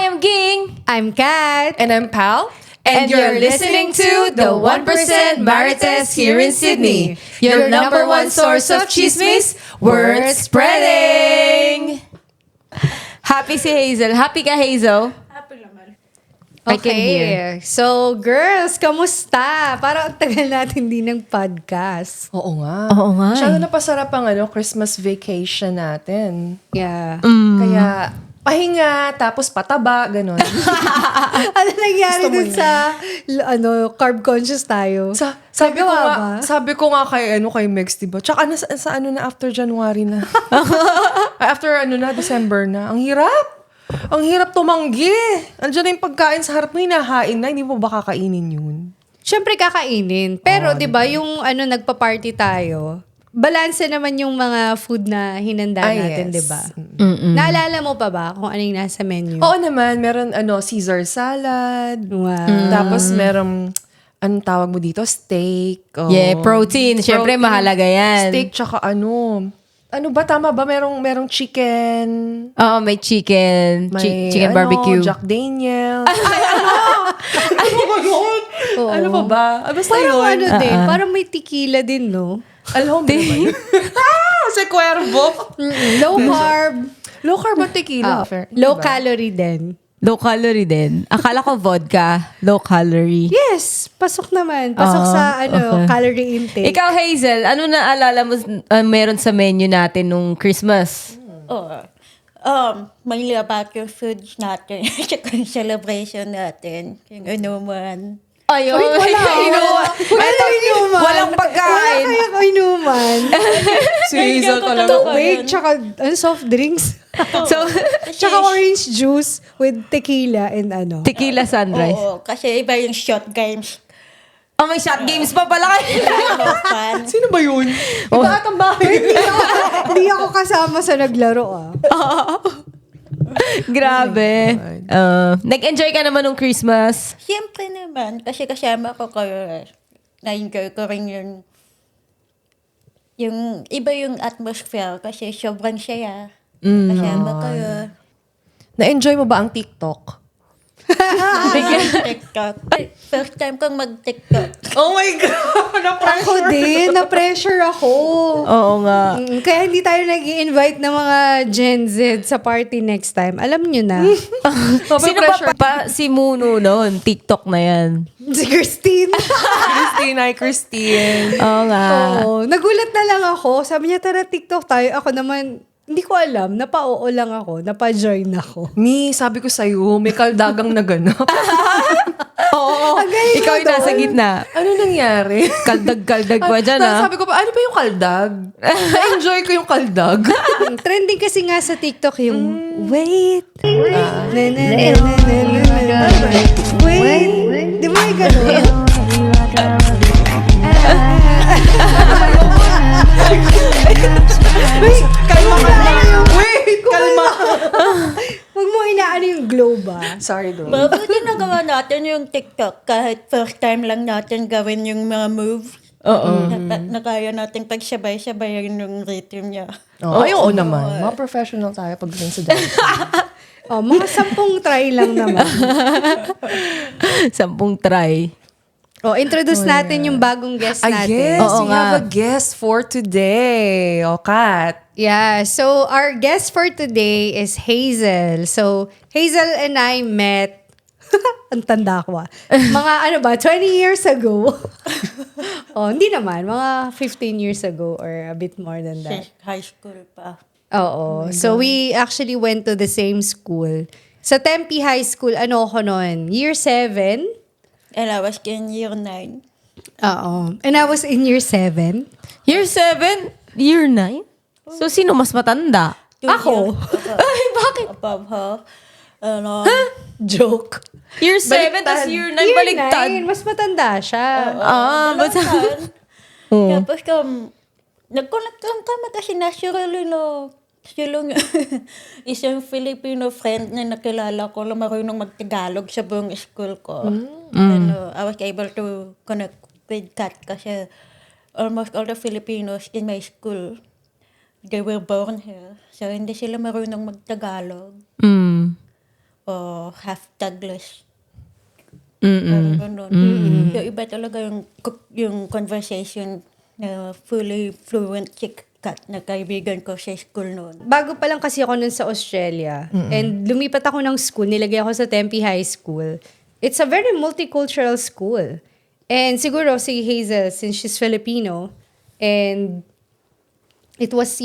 am Ging. I'm Kat. And I'm Pal. And you're listening to the 1% Marites here in Sydney. Your number one source of chismis, word spreading. Happy si Hazel. Happy ka, Hazel? Happy naman. I can hear. So, girls, kamusta? Parang ang tagal natin din ng podcast. Oo nga. Oo nga. Masyado napasarap ang Christmas vacation natin. Yeah. Kaya, pahinga, tapos pataba, ganon. Ano nangyari dun sa, carb conscious tayo? Sabi ko Nagawa nga, ba? sabi ko nga kay Megs, diba? Tsaka sa after January na. After December na. Ang hirap. Ang hirap tumanggi. Andiyan na yung pagkain sa harap mo, hinahain na, hindi mo ba kakainin yun? Siyempre kakainin. Pero, di ba, yung nagpa-party tayo, balanse naman yung mga food na hinanda natin, yes. di ba? Naalala mo pa ba kung ano yung nasa menu? Oo naman, meron Caesar salad. Wow. Tapos meron, anong tawag mo dito? Steak. Oh. Yeah, protein. Siyempre, mahalaga yan. Steak tsaka ano ba, tama ba? Merong chicken. Oo, may chicken. May Chicken barbecue. Jack Daniels. Ano ba yun? Oo. Ano pa ba? Basta Parang yun. din, parang may tequila din, no? Alam mo naman. Si Cuervo. Low carb. Low carb at tequila. Fair. Low Diba? calorie din. Low calorie din. Akala ko vodka. Low calorie. Yes, pasok naman. Pasok sa calorie intake. Ikaw, Hazel, ano na alala mo meron sa menu natin nung Christmas? Mainly about yung foods natin. Tsaka yung celebration natin. Yung inuman. Ayun. inuman. Walang pagkain. Wala kayang inuman. Si Hazel talaga. Tubig, tsaka soft drinks. So, Tsaka orange juice with tequila and tequila sunrise. Oo, kasi iba yung shot games. Oh, may shot games pa pala kayo. Fun. Sino ba yun? Iba at ang bahay. Hindi ako kasama sa naglaro, Grabe. Nag-enjoy ka naman nung Christmas? Siyempre naman, kasi kasama ko kayo. Na-enjoy ko rin yung iba yung atmosphere kasi sobrang saya. Kasama kayo. Na-enjoy mo ba ang TikTok? TikTok. First time kong mag-TikTok. Oh my God! Ako din, na-pressure ako. Oo nga. Kaya hindi tayo nag-i-invite ng mga Gen Z sa party next time. Alam nyo na. Sino pa si Muno noon? TikTok na yan. Si Christine. Christine. Oo nga. Oo. Nagulat na lang ako. Sabi niya, tara TikTok tayo. Ako naman, hindi ko alam. Napa-oo lang ako. Napa-join ako. Sabi ko sa'yo, may kaldagang naganap. Oo. galing Ikaw mo yung nasa doon. gitna. Ano nangyari? Kaldag-kaldag pa dyan, Sabi ko pa, ano ba yung kaldag? Na-enjoy ko yung kaldag. Trending kasi nga sa TikTok yung wait. Na, na, na, na, na, na, na. Wait. Di ba yung gano'n? Wait, kalma. Huwag mo inaano yung globe, Sorry, doon. Mabuti nagawa natin yung TikTok kahit first time lang natin gawin yung mga moves. Oo. Na kaya natin pagsabay-sabayin yung rhythm niya. Ay, oo naman. Mga professional tayo pagdating sa dance. Mga 10 try lang naman. 10 try. Introduce natin yung bagong guest natin. Yes, Oo we nga. have a guest for today. Kat. Yeah, so our guest for today is Hazel. So, Hazel and I met, ang tanda ko mga 20 years ago. Hindi naman, mga 15 years ago or a bit more than that. High school pa. Oo. So, we actually went to the same school. Sa Tempe High School, ako noon? Year 7? And I was in year 9. Oo. And I was in year 7. Year 7? Year 9? So, sino mas matanda? Ako. Ay, bakit? Above her. Joke. Year 7 tas year 9 baligtad. 9, mas matanda siya. Ba't Tapos nag-connect lang kami kasi naturally silong isang Filipino friend na nakilala ko na marunong mag-Tagalog sa buong school ko. I was able to connect with Kat kasi almost all the Filipinos in my school, they were born here. So, hindi sila marunong mag-Tagalog. o half Taglish. Parang ganun. So, iba talaga yung conversation na fully fluent chick-cat na kaibigan ko sa school noon. Bago pa lang kasi ako nun sa Australia. And lumipat ako ng school. Nilagay ako sa Tempe High School. It's a very multicultural school. And siguro si Hazel, since she's Filipino, and it was,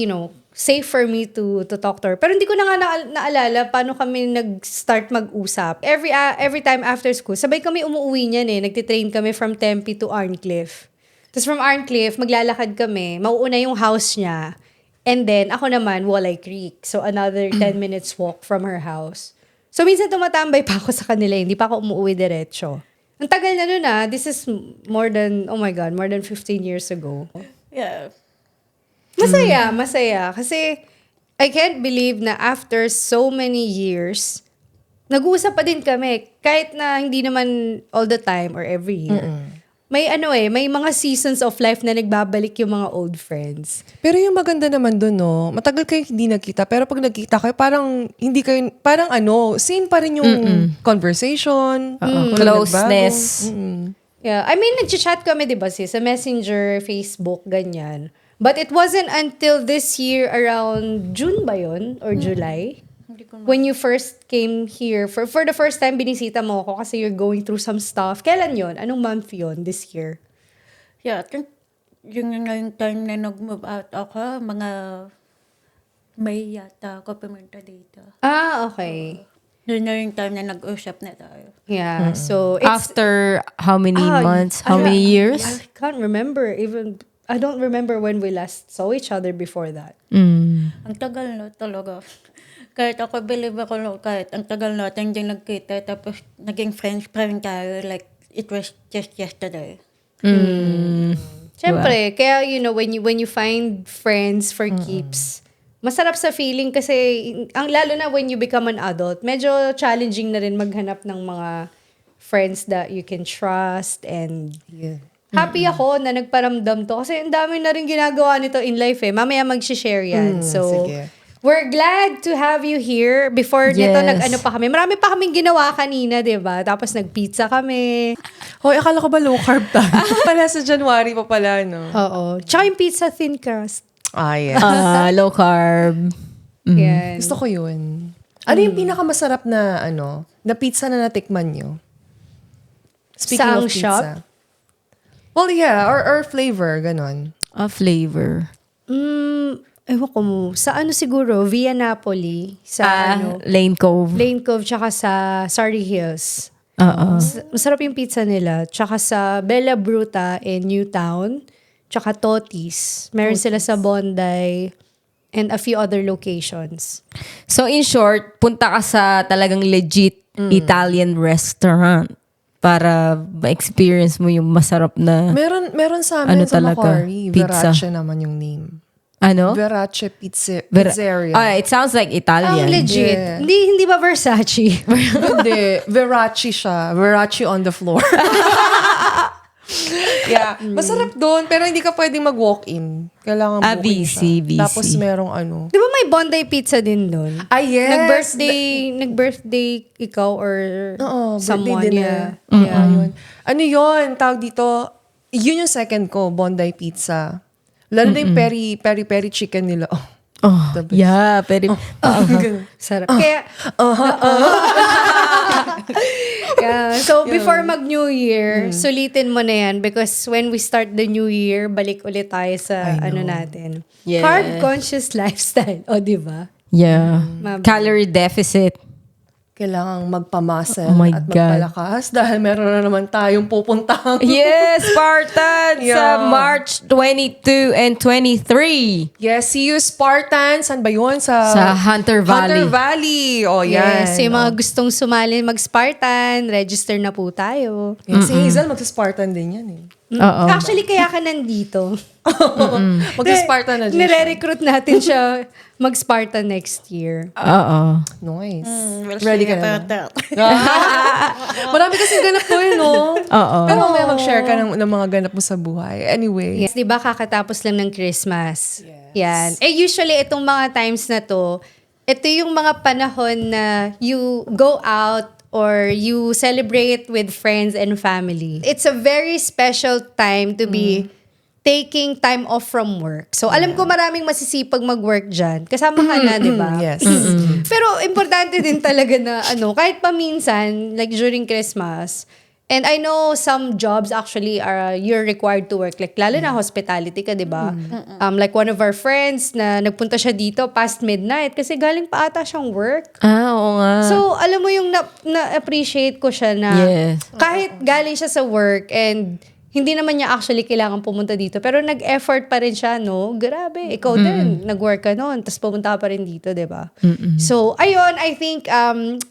safe for me to talk to her. Pero hindi ko na nga naalala paano kami nag-start mag-usap. Every time after school, sabay kami umuwi niyan eh. Nagtitrain kami from Tempe to Arncliffe. Tapos from Arncliffe, maglalakad kami. Mauuna yung house niya. And then, ako naman, Wallay Creek. So, another 10 minutes walk from her house. So, minsan tumatambay pa ako sa kanila. Hindi pa ako umuwi diretso. Ang tagal na nun ah. This is more than 15 years ago. Yeah. Masaya. Kasi, I can't believe na after so many years, nag-uusap pa din kami. Kahit na hindi naman all the time or every year. May may mga seasons of life na nagbabalik yung mga old friends. Pero yung maganda naman dun, no, matagal kayo hindi nagkita, pero pag nagkita kayo, parang hindi kayo, parang same pa rin yung conversation. walang Closeness. nagbago. Yeah, I mean, nag-chat kami, di ba, sis? Sa Messenger, Facebook, ganyan. But it wasn't until this year, around June ba yun? Or July? When you first came here, for the first time, binisita mo ako kasi you're going through some stuff. Kailan yun? Anong month yun this year? Yeah, I think yung time na nag-move out ako, mga May yata ako pumunta dito. Ah, okay. Yun na yung time na nag-usap na tayo. Yeah, so it's... After how many months? How many years? I can't remember. I don't remember when we last saw each other before that. Ang tagal na talaga. Kahit ako, believe ako, kahit ang tagal natin yung nagkita, tapos naging friends pa rin tayo, like, it was just yesterday. Siyempre, kaya, when you find friends for keeps, masarap sa feeling kasi, lalo na when you become an adult, medyo challenging na rin maghanap ng mga friends that you can trust and happy ako na nagparamdam to kasi ang dami na rin ginagawa nito in life eh. Mamaya mag-share yan. So, sige. we're glad to have you here. Before nito, Yes. nag-ano pa kami. Marami pa kaming ginawa kanina, di ba? Tapos nag-pizza kami. Hoy, akala ko ba low carb tayo? Pala sa January pa pala, no? Oo. Tsaka yung pizza thin crust. Ah, yes. Low carb. Yan. Gusto ko yun. Ano yung pinakamasarap na, na pizza na natikman nyo? Speaking Saang of pizza. shop? Well, yeah, or flavor, ganon. A flavor. Ewan ko mo. Sa siguro? Via Napoli. Sa Lane Cove. Lane Cove, tsaka sa Surrey Hills. Masarap yung pizza nila. Tsaka sa Bella Bruta in Newtown. Tsaka Totis. Meron sila sa Bondi and a few other locations. So in short, punta ka sa talagang legit Italian restaurant para ma-experience mo yung masarap na Meron sa amin sa talaga? Macquarie. Pizza. Verace naman yung name. ano? Verace Pizzeria. It sounds like Italian. Legit. Yeah. Hindi ba Versace? Hindi. Verace siya. Verace on the floor. Yeah. Masarap doon, pero hindi ka pwedeng mag-walk-in. Kailangan booking siya. BC. Tapos merong Di ba may Bondi pizza din doon? yes. Nag-birthday ikaw or Oo, someone. birthday dinner. Yeah, yun. Ano yun? Tawag dito, yun yung second ko, Bondi Pizza. Lalo na yung peri chicken nila. Oh, the best. Yeah, pero... Sarap. Kaya, yeah. So, before mag-New Year, sulitin mo na yan because when we start the New Year, balik ulit tayo sa natin. Yeah. Carb-conscious lifestyle. O, di ba? Yeah. Calorie deficit. Kailangang magpamuscle Oh my at God. magpalakas dahil meron na naman tayong pupuntang. Yes, Spartan! Sa Yeah. March 22 and 23. Yes, see you Spartan. Saan ba yun? Sa Hunter Valley. Hunter Valley. Oh, yan. Yes. Yung mga gustong sumali mag-Spartan, register na po tayo. Yan. Si Hazel, mag-Spartan din yan eh. Oo. Actually, kaya ka nandito. Mag-Spartan na din siya. Nire-recruit natin siya mag-Spartan next year. Oo. Nice. We'll Ready see ka about na ba? that. Marami kasi ganap ko yun, no? Oo. Pero may mag-share ka ng mga ganap mo sa buhay. Anyway. Yes, 'di ba kakatapos lang ng Christmas. Yan. Usually itong mga times na to, ito yung mga panahon na you go out or you celebrate with friends and family. It's a very special time to be taking time off from work. So, alam ko maraming masisipag mag-work dyan. Kasama ka na, di ba? Yes. Pero, importante din talaga na, kahit paminsan, like during Christmas, and I know some jobs actually are, you're required to work. Like, lalo na hospitality ka, di ba? Like, one of our friends na nagpunta siya dito past midnight kasi galing pa ata siyang work. Oo nga. So, alam mo yung na-appreciate ko siya na Yes. kahit galing siya sa work and hindi naman niya actually kailangan pumunta dito. Pero nag-effort pa rin siya, no? Grabe, ikaw din. Nag-work ka noon, tapos pumunta ka pa rin dito, di ba? So, ayun, I think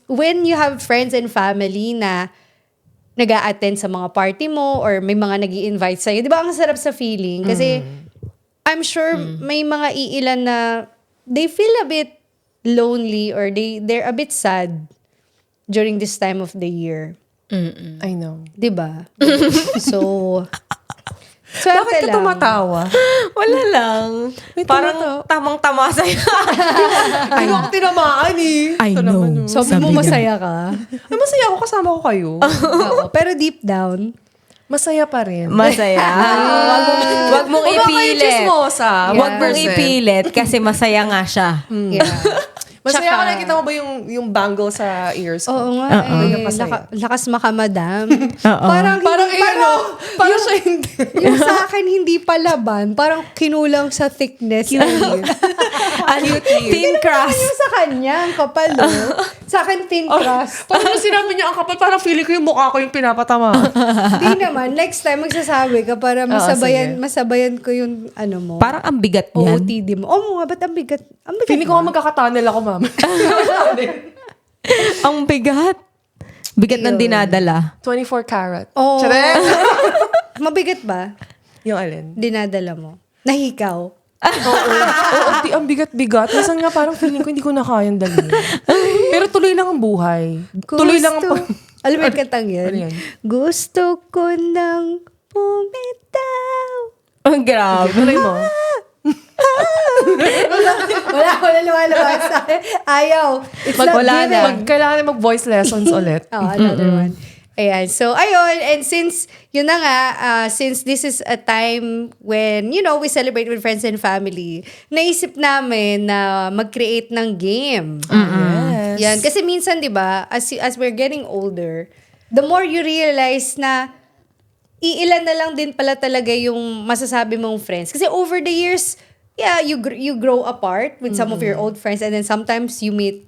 when you have friends and family na nag-a-attend sa mga party mo or may mga nag invite sa'yo, di ba ang sarap sa feeling? Kasi I'm sure may mga iilan na they feel a bit lonely or they're a bit sad during this time of the year. I know. Diba? So, Bakit ka tumatawa? Wala lang. May Parang tumatawa. tamang-tama sa'yo. Ay, ako tinamaan eh. I Ito know. naman, oh. sabi mo masaya ka. Ay, masaya ako kasama ko kayo. Oo, pero deep down, Masaya pa rin. Masaya. Wag mong Huwag kayo ipilit. chismosa. Wag mong 1%. ipilit kasi masaya nga siya. yeah. Masaya Tsaka- ka, nakita mo ba yung bangle sa ears ko? Oo nga, May napasaya. lakas makamadam. Oo. Parang parang siya hindi. Yung sa akin hindi pa laban, parang kinulang sa thickness. Thin crust. Yung sa kanya, ang kapal, oh. Sa akin, thin crust. Parang nung sinabi niya ang kapal, parang feeling ko yung mukha ko yung pinapatama. Hindi naman. Next time, magsasabi ka para masabayan ko yung ano mo. Parang ang bigat yan. OOTD mo. Oo nga, ba't ang bigat? Ang bigat Feeling ko ba? nga magkakatunnel ako, ma'am. Ang bigat. Bigat ng dinadala. 24 karat. Oo. Charet! Mabigat ba? Yung alin? Dinadala mo. Nahikaw. Oo, ang bigat-bigat. Minsan nga parang feeling ko hindi ko na kayang dalhin. Pero tuloy lang ang buhay. Tuloy lang ang... Alam mo yung kantang yan? Ano yan? Gusto ko nang bumitaw. Ang grabe. Tuloy mo. Wala lumalabas. Ayaw. It's not Wala given. na. Kailangan mag-voice lessons ulit. Oh, another one. Ayan. So, ayun. And since, yun na nga, since this is a time when, we celebrate with friends and family, naisip namin na mag-create ng game. Yes. Yan. Kasi minsan, di ba, as we're getting older, the more you realize na iilan na lang din pala talaga yung masasabi mong friends. Kasi over the years, yeah, you grow apart with some of your old friends and then sometimes you meet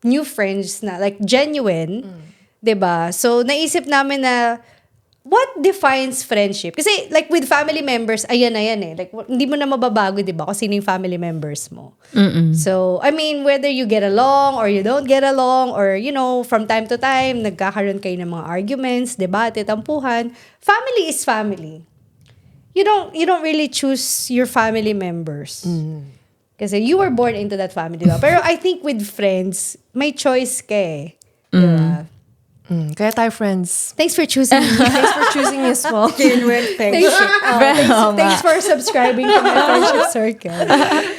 new friends na like genuine. 'Di ba? So, naisip namin na what defines friendship? Kasi like with family members, ayan na yan eh. Like hindi mo na mababago, 'di ba? Kung sino yung family members mo. So, I mean, whether you get along or you don't get along or from time to time nagkakaroon kayo ng mga arguments, debate, tampuhan, family is family. You don't really choose your family members. Kasi you were born into that family, diba? Pero I think with friends, may choice ka eh. Diba? Kaya tayo friends. Thanks for choosing me. Thanks for choosing me as well. Thanks for subscribing to my friendship circle.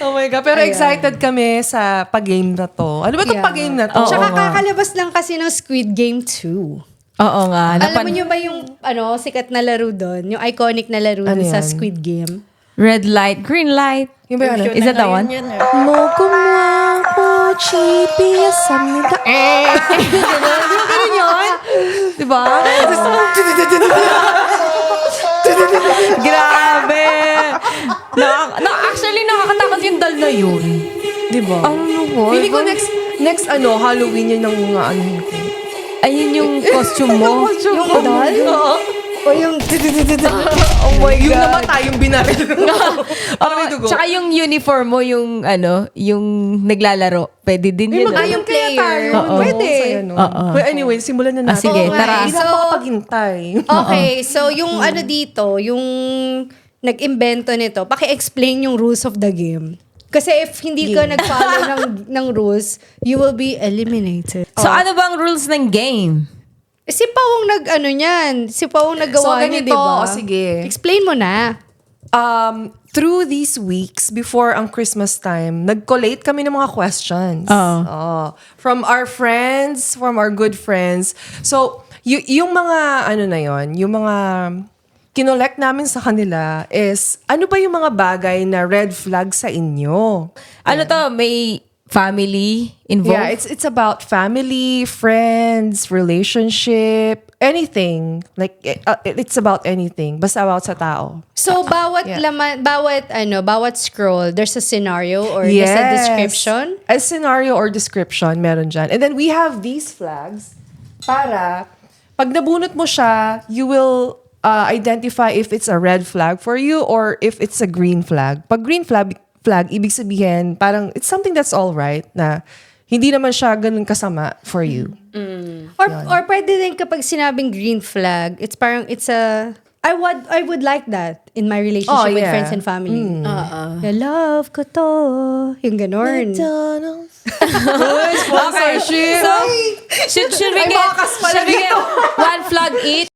Oh my God. Pero excited kami sa pag-game na to. Ano ba itong Yeah. pag-game na to? Tsaka kakalabas lang kasi ng Squid Game 2. Oo nga. Alam mo nyo ba yung sikat na laro doon? Yung iconic na laro Ano doon sa yan? Squid Game? Red light, green light. Yung ba yun? Is that the one? 모고마 호치비야 삽니다. Ganun yun? Diba? Grabe! Actually, nakakatakot yung dal na yun. Diba? Ano po? Feeling ko next Halloween yun ng mga ano ko. Ayun yung costume mo. Yung doll? Oo. O yung... Oh my Yung namatay, yung binaril. Oh, tsaka yung uniform mo, yung naglalaro. Pwede din yun. yung player. Oo. Pwede. But anyway, simulan na natin. sige, Oo nga tara. eh. Hindi na makapaghintay. Okay, so yung ano dito, yung nag-invento nito, paki-explain yung rules of the game. Kasi if hindi ka nag-follow ng rules, you will be eliminated. So, ano bang rules ng game? Si Pawong nagawa niya, So, di ganito, ba? o sige. Explain mo na. through these weeks before ang Christmas time, nag-collate kami ng mga questions. From our friends, from our good friends. So, yung mga, ano na yon, yung mga kinolect namin sa kanila is, ano ba yung mga bagay na red flag sa inyo? Ano to? May family involved? Yeah, it's about family, friends, relationship, anything. Like, it's about anything. Basta about sa tao. So, bawat laman, bawat scroll, there's a scenario or there's a description? A scenario or description, meron dyan. And then we have these flags para pag nabunot mo siya, you will identify if it's a red flag for you or if it's a green flag. Pag green flag, ibig sabihin, parang it's something that's all right na hindi naman siya ganun kasama for you. Or pwede din kapag sinabing green flag, it's parang, it's a, I would like that in my relationship with friends and family. Love ko to. Yung ganon. Sponsorship. So, should we get one flag each?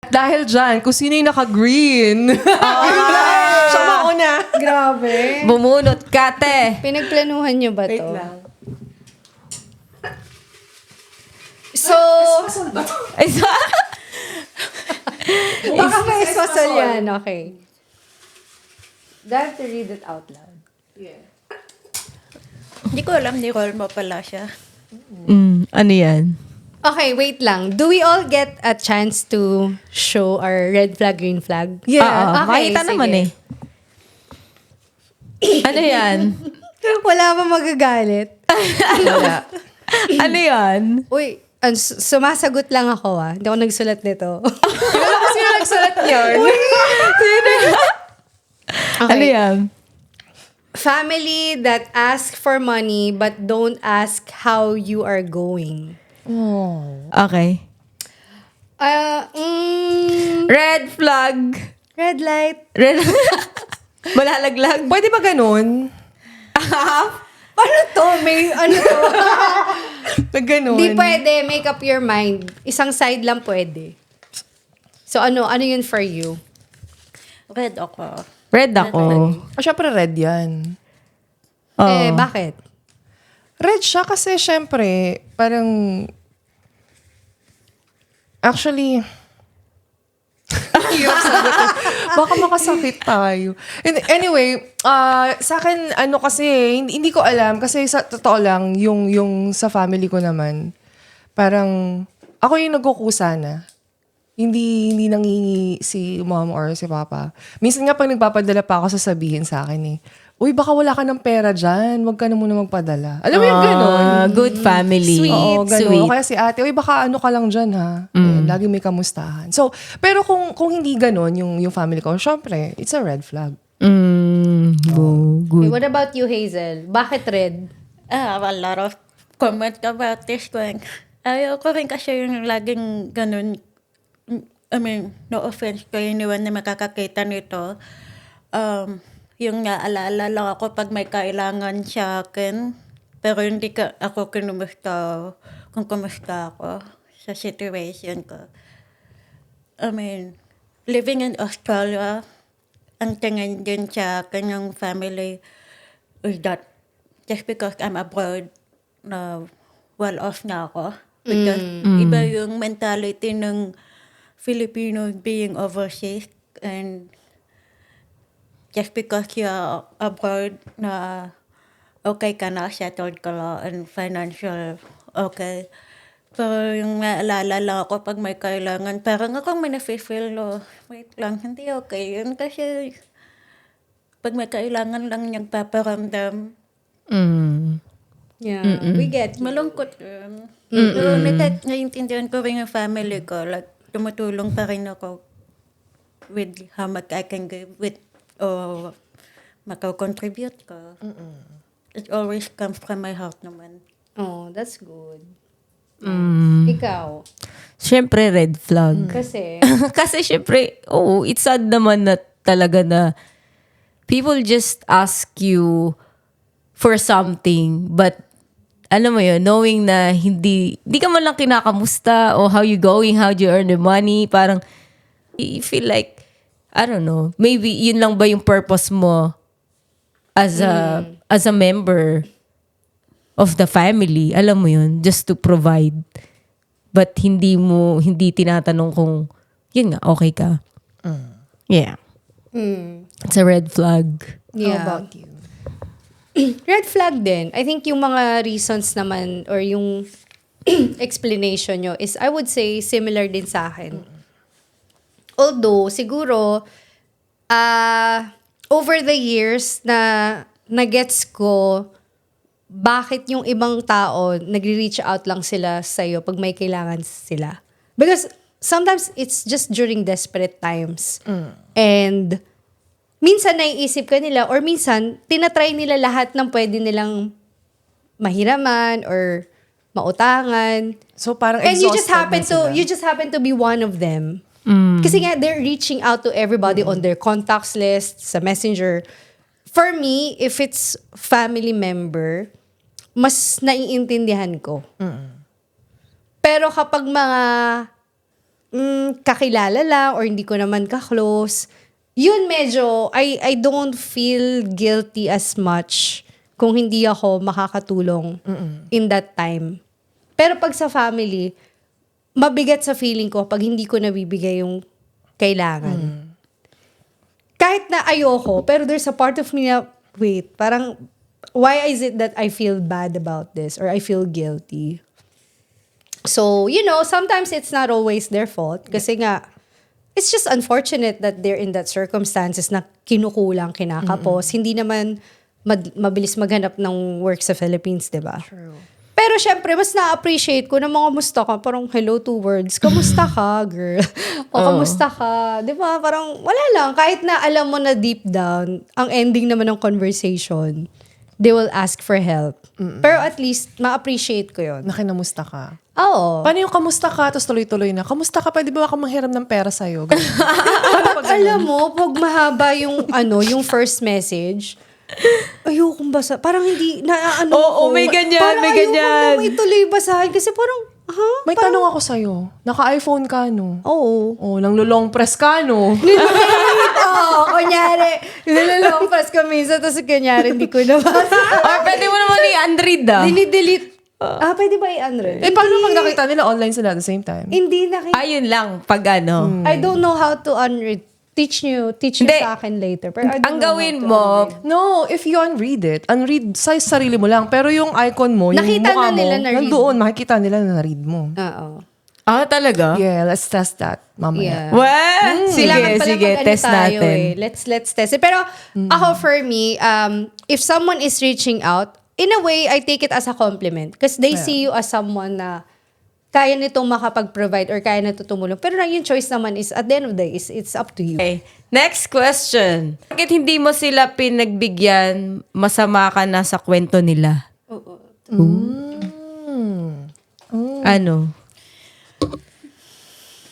Dahil dyan, kung sino yung naka-green. Siya mauna. Grabe. Bumunot ka, te. Pinagplanuhan nyo ba to? Wait lang. So, Ay, so, baka may espasol yan. Okay. Do I have to read it out loud? Hindi ko alam, ni role mo pala siya. ano yan? Okay, wait lang. Do we all get a chance to show our red flag, green flag? Yeah. Oo, makita sige. naman eh. Ano yan? Wala ba magagalit? Wala. Ano yan? Uy, sumasagot lang ako Hindi ako nagsulat nito. Kilala ko sino nagsulat niyan. Ano yan? Family that ask for money but don't ask how you are going. Okay. Red flag. Red light. Red Malalaglag. Pwede ba ganun? Ano to? May ano to? Pag ganun. Di pwede. Make up your mind. Isang side lang pwede. So ano yun for you? Red ako. Red ako. Syempre red yan. Oo. Bakit? Red siya kasi syempre, parang, actually, hirap sagutin. Baka makasakit tayo. And anyway, sa akin, ano kasi, hindi ko alam, kasi sa totoo lang, yung sa family ko naman, parang, ako yung nagkukusa na. Hindi nangingi si mom or si papa. Minsan nga pag nagpapadala pa ako, sasabihin sa akin uy, baka wala ka ng pera dyan. Huwag ka na muna magpadala. Alam mo yung gano'n? Good family. Sweet. Oo, ganun. Sweet. O kaya si ate, uy, baka ano ka lang dyan ha. Ayan, lagi may kamustahan. So, pero kung hindi ganun yung family ko, syempre, it's a red flag. Good. Okay, what about you, Hazel? Bakit red? I have a lot of comment about this going. Ayaw ko rin kasi yung laging ganun. I mean, no offense ko anyone na makakakita nito. Yung naalala lang ako pag may kailangan sa akin. Pero hindi ako kinumusta kung kumusta ako sa situation ko. I mean, living in Australia, ang tingin din sa akin yung family is that just because I'm abroad, na well-off na ako. Because iba yung mentality ng Filipino being overseas, and just because you're abroad na okay ka na, settled ka na, and financial okay. Pero yung naalala lang ako pag may kailangan, parang akong may nafe-feel, wait lang, hindi okay yun. Kasi pag may kailangan lang niyang paparamdam, Yeah, we get you. malungkot yun. Pero naiintindihan ko rin yung family ko. Like, tumutulong pa rin ako with how much I can give with o makakontribute ko. It always comes from my heart naman. Oh, that's good. Ikaw? Siyempre, red flag. Kasi, Kasi syempre, it's sad naman na talaga na people just ask you for something but alam mo yun, knowing na hindi ka man lang kinakamusta o how you going, how do you earn the money, parang you feel like, I don't know, maybe yun lang ba yung purpose mo as a member of the family, alam mo yun, just to provide. But hindi tinatanong kung, yun nga, okay ka. Yeah. It's a red flag. Yeah. How about you? Red flag din. I think yung mga reasons naman or yung explanation nyo is, I would say, similar din sa akin. Although, siguro, over the years na gets ko, bakit yung ibang tao nagre-reach out lang sila sa'yo pag may kailangan sila. Because sometimes it's just during desperate times. And minsan naiisip ka nila or minsan tinatry nila lahat ng pwede nilang mahiraman or mautangan. So parang And you exhausted just happen to be one of them. Kasi nga they're reaching out to everybody on their contacts list, sa Messenger. For me, if it's family member, mas naiintindihan ko. Pero kapag mga kakilala lang or hindi ko naman ka-close, yun medyo, I don't feel guilty as much kung hindi ako makakatulong in that time. Pero pag sa family, mabigat sa feeling ko pag hindi ko nabibigay yung kailangan. Kahit na ayoko, pero there's a part of me na, wait, parang, why is it that I feel bad about this or I feel guilty? So, sometimes it's not always their fault. Kasi nga, it's just unfortunate that they're in that circumstances na kinukulang, kinakapos. Hindi naman mabilis maghanap ng work sa Philippines, di ba? True. Pero syempre, mas na-appreciate ko na mga kamusta ka. Parang hello, 2 words. Kamusta ka, girl? O kamusta ka? Di ba? Parang wala lang. Kahit na alam mo na deep down, ang ending naman ng conversation, they will ask for help. Pero at least, ma-appreciate ko yun. Nakinamusta ka. Oo. Paano yung kamusta ka, tapos tuloy-tuloy na, kamusta ka, pwede ba ako manghiram ng pera sa'yo? Ganun. Pag alam mo, pag mahaba yung first message, ayokong basa. Parang hindi, Oo, may ganyan, parang may ganyan. ayoko na ituloy basahin kasi parang, May tanong ako sa'yo. Naka-iPhone ka, no? Oo. Oh, nang lulong press ka, no? Oo, kunyari, nilalong press ko minsan, tapos kunyari, hindi ko nabasa. Or pwede mo naman i-unread Delete. Pwede ba i-unread? Paano pag nakita nila online sila at the same time? Hindi nakita. Ayun lang, pag ano. I don't know how to unread. Teach nyo Hindi. sa akin later. Pero I don't Ang know gawin how to mo, unread. No, if you unread sa sarili mo lang. Pero yung icon mo, yung Nakita mukha na mo, nila na-read. nandoon, makikita nila na na-read mo. Oo. talaga? Yeah, let's test that Yeah. mamaya. Well, Kailangan pala sige, mag-ano test tayo natin. Let's test it. Pero ako for me, if someone is reaching out, in a way, I take it as a compliment. Because they see you as someone na kaya nitong makapag-provide or kaya nito tumulong. Pero yung choice naman is, at the end of the day, it's up to you. Okay. Next question. Bakit hindi mo sila pinagbigyan, masama ka na sa kwento nila? Ano?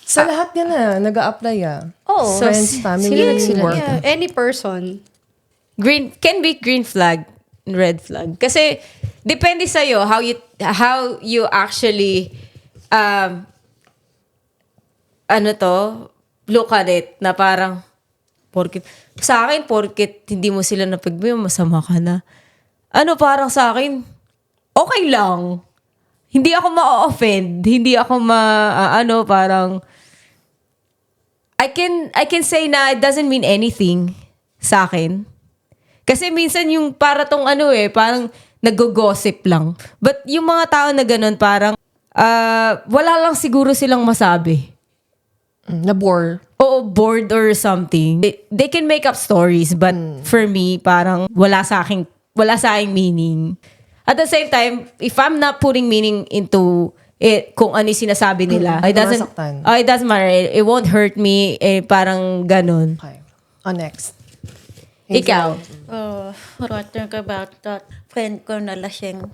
Sa lahat yan nag-a-apply Oh, So, friends, family, sila. work. yeah, any person. Can be green flag, red flag. Kasi, depende sa'yo how you actually, look at it, na parang, sa akin, porket hindi mo sila napagbigyan, masama ka na. Parang sa akin, okay lang. Hindi ako ma-offend. Hindi ako parang, I can say na it doesn't mean anything sa akin. Kasi minsan yung para tong parang nag-gossip lang. But yung mga tao na ganun, parang, wala lang siguro silang masabi. Na-bore. Oo, bored or something. They can make up stories, but for me, parang wala sa aking meaning. At the same time, if I'm not putting meaning into it, kung ano yung sinasabi nila, it doesn't matter. It won't hurt me. Parang ganun. Okay. Next. Ikaw. What I think about that, friend ko na lasing.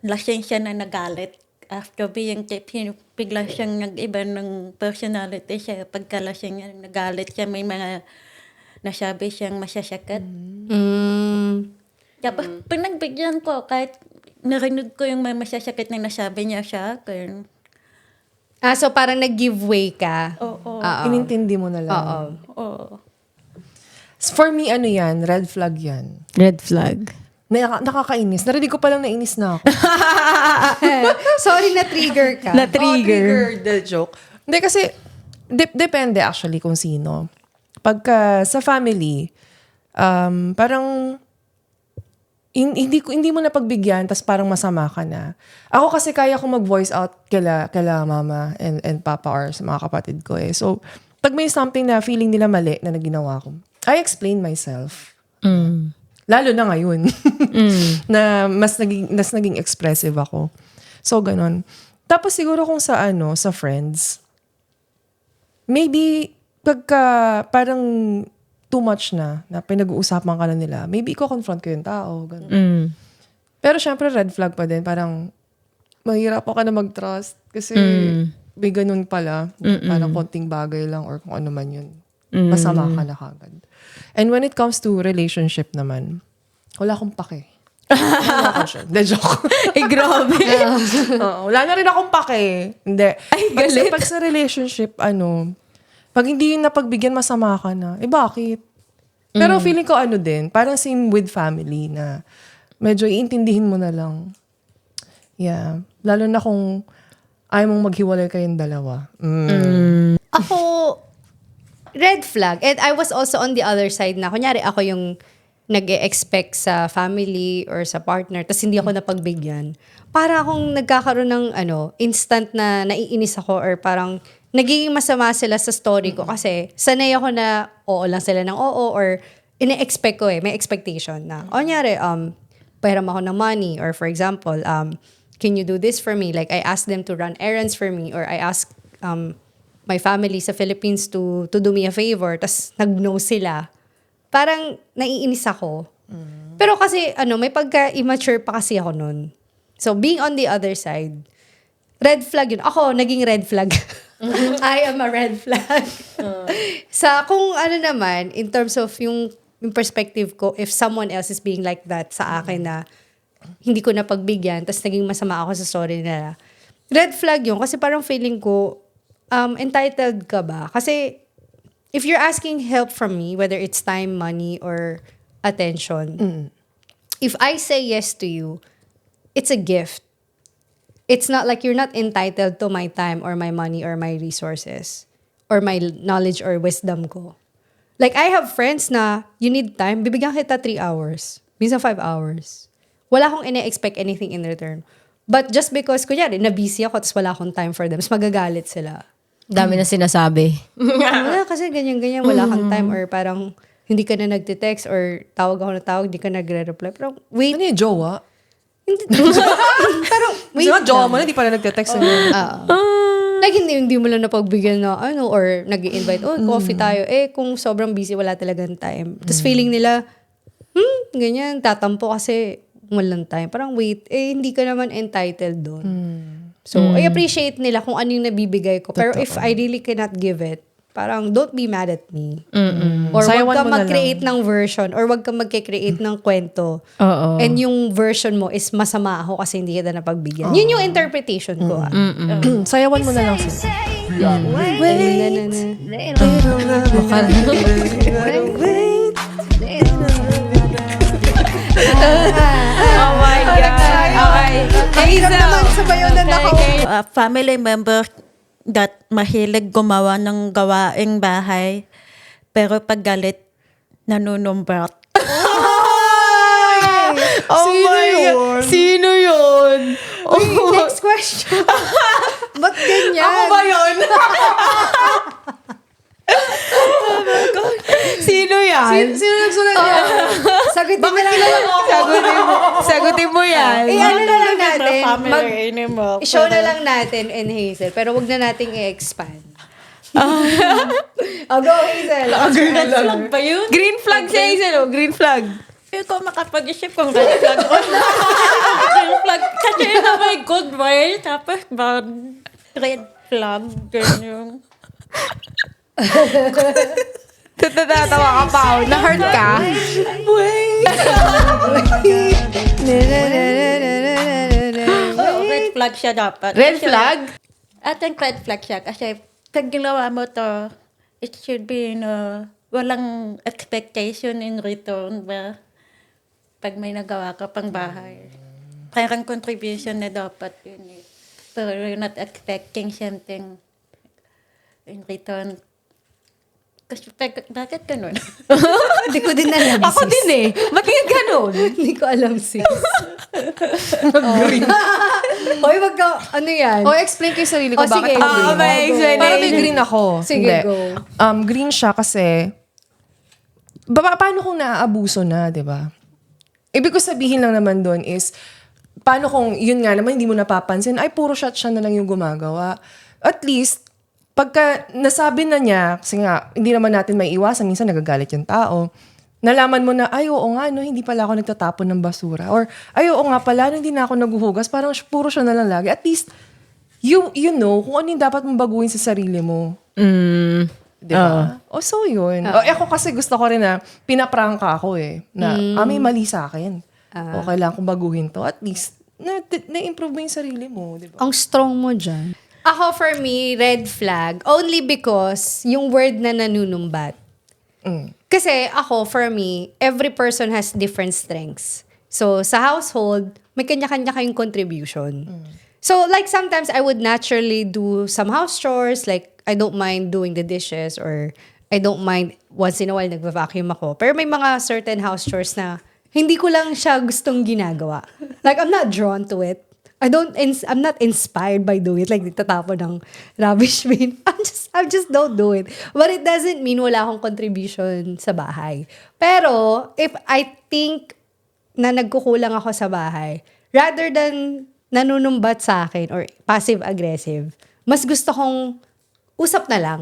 Lasing siya na nagalit. After being tipsy, bigla siyang nag-iba ng personality siya. Pagkalasing niya, nagalit siya. May mga nasabi siyang masasakit. Tapos pinagbigyan ko kahit narinig ko yung may masasakit na nasabi niya sa akin. So parang nag-give way ka. Oo. Inintindi mo na lang. Oo. Oo. For me, ano yan? Red flag yan. Red flag. Nakakainis. Narinig ko palang nainis na ako. Sorry, na-trigger ka. Na-trigger. The joke. Hindi kasi, depende actually kung sino. Pagka sa family, parang hindi mo na pagbigyan tas parang masama ka na. Ako kasi kaya ko mag-voice out kala mama and papa or sa mga kapatid ko eh. So, pag may something na feeling nila mali na naginawa ko, I explain myself. Lalo na ngayon. Na mas naging expressive ako. So, ganon. Tapos siguro kung sa sa friends, maybe pagka parang too much na pinag-uusapan ka na nila, maybe ko-confront ko yung tao. Ganun. Pero syempre red flag pa din. Parang mahirap ka na mag-trust kasi may ganun pala. Parang konting bagay lang or kung ano man yun. Masama ka na kagad. And when it comes to relationship naman, wala akong pake. The joke. Grabe. Wala na rin akong pake. Hindi. Ay, galit. Pag sa relationship, pag hindi yung napagbigyan, masama ka na. Bakit? Pero feeling ko din, parang same with family na medyo iintindihin mo na lang. Yeah. Lalo na kung ayaw mong maghiwalay kayong dalawa. Ako, red flag. And I was also on the other side na, kunyari ako yung nag-e-expect sa family or sa partner, tapos hindi ako napagbigyan. Para akong nagkakaroon ng instant na naiinis ako or parang nagiging masama sila sa story ko kasi sanay ako na oo lang sila ng oo or ine-expect ko may expectation na. Kunyari, pahiram ako ng money or for example, can you do this for me? Like I ask them to run errands for me or I ask my family sa Philippines to do me a favor, tas nag-no sila. Parang naiinis ako. Pero kasi, may pagka-immature pa kasi ako nun. So, being on the other side, red flag yun. Ako, naging red flag. I am a red flag. Sa kung naman, in terms of yung perspective ko, if someone else is being like that sa akin na hindi ko napagbigyan, tas naging masama ako sa story nila, red flag yun. Kasi parang feeling ko, entitled ka ba? Kasi, if you're asking help from me, whether it's time, money, or attention, if I say yes to you, it's a gift. It's not like you're not entitled to my time or my money or my resources or my knowledge or wisdom ko. Like, I have friends na you need time, bibigyan kita 3 hours. Minsan 5 hours. Wala akong ine-expect anything in return. But just because, kunyari, na-busy ako tapos wala akong time for them, mas magagalit sila. Dami na sinasabi. Wala kasi ganyan-ganyan, wala kang time or parang hindi ka na nagte-text or tawag ako na tawag, hindi ka nagre-reply. Pero wait. Ano yung jowa? Hindi. Pero wait. Wait jowa mo na, di pala nagte-text na yun. Like hindi mo lang napagbigyan na or nag-i-invite, coffee tayo. Kung sobrang busy, wala talagang time. Tapos feeling nila, ganyan, tatampo kasi walang time. Parang wait, hindi ka naman entitled doon. So, I appreciate nila kung ano yung nabibigay ko. Pero if I really cannot give it, parang don't be mad at me. Or Sayawan wag ka mo na mag-create ng version or wag ka mag-create ng kwento. Oo. And yung version mo is masama ako kasi hindi kita napagbigyan. Yun yung interpretation ko. Sayawan mo na lang sila. Oh my God. Okay. Hazel. Sabayonan ako. Family member that mahilig gumawa ng gawaing bahay, pero pag galit, nanunumbat. Oh my God. Sino yun? Next question. Ba't ganyan? Ako ba yun? Sino yan? Sino nagsulat niya? Sagutin mo lang. Sagutin mo yan. Ano na lang natin, Family animal. i-show na lang natin and Hazel, pero wag na nating i-expand. Go Hazel. Red flag ba yun? Green flag si Hazel, green flag. Hindi ko makapag-isip kung red flag o green flag. Kasi na may good way, tapos bad red flag. Ganyan. Tatatawa ka pa. Na-hurt ka? Wait. Oh, red flag siya dapat. Red Kasi- flag? I think red flag siya kasi pag ginawa mo to, it should be, walang expectation in return ba? Pag may nagawa ka pang bahay. Parang contribution na dapat yun eh. Pero you're not expecting something in return. Kasi bakit ganun? Hindi ko din alam, Ako sis. din eh. Ba't nga ganun? Hindi ko alam, sis. Hoy, wag ka, ano yan? O, explain ko yung sarili ko Oh, bakit sige. ako green. may explanation. Para may green ako. Sige, Hindi. go. Green siya kasi, paano kung naaabuso na, di ba? Ibig ko sabihin lang naman doon is, paano kung yun nga naman hindi mo napapansin, ay puro shot siya na lang yung gumagawa. At least, pagka nasabi na niya, kasi nga, hindi naman natin may iwasan, minsan nagagalit yung tao, nalaman mo na, ay oo nga, no, hindi pala ako nagtatapon ng basura. Or, ay oo nga pala, no, hindi na ako naghuhugas, parang puro siya na lang lagi. At least, you know kung ano yung dapat mong baguhin sa sarili mo. Di ba? O so yun. O ako kasi gusto ko rin na pinaprangka ako eh. Na may mali sa akin. O kailangan kong baguhin to. At least, na-improve mo yung sarili mo. Di ba? Ang strong mo dyan. Ako, for me, red flag, only because yung word na nanunumbat. Kasi ako, for me, every person has different strengths. So, sa household, may kanya-kanya kayong contribution. So, like, sometimes I would naturally do some house chores. Like, I don't mind doing the dishes or I don't mind once in a while nagva-vacuum ako. Pero may mga certain house chores na hindi ko lang siya gustong ginagawa. Like, I'm not drawn to it. I'm not inspired by doing it. Like, tatapon ng rubbish bin. I just don't do it. But it doesn't mean wala akong contribution sa bahay. Pero, if I think na nagkukulang ako sa bahay, rather than nanunumbat sa akin or passive-aggressive, mas gusto kong usap na lang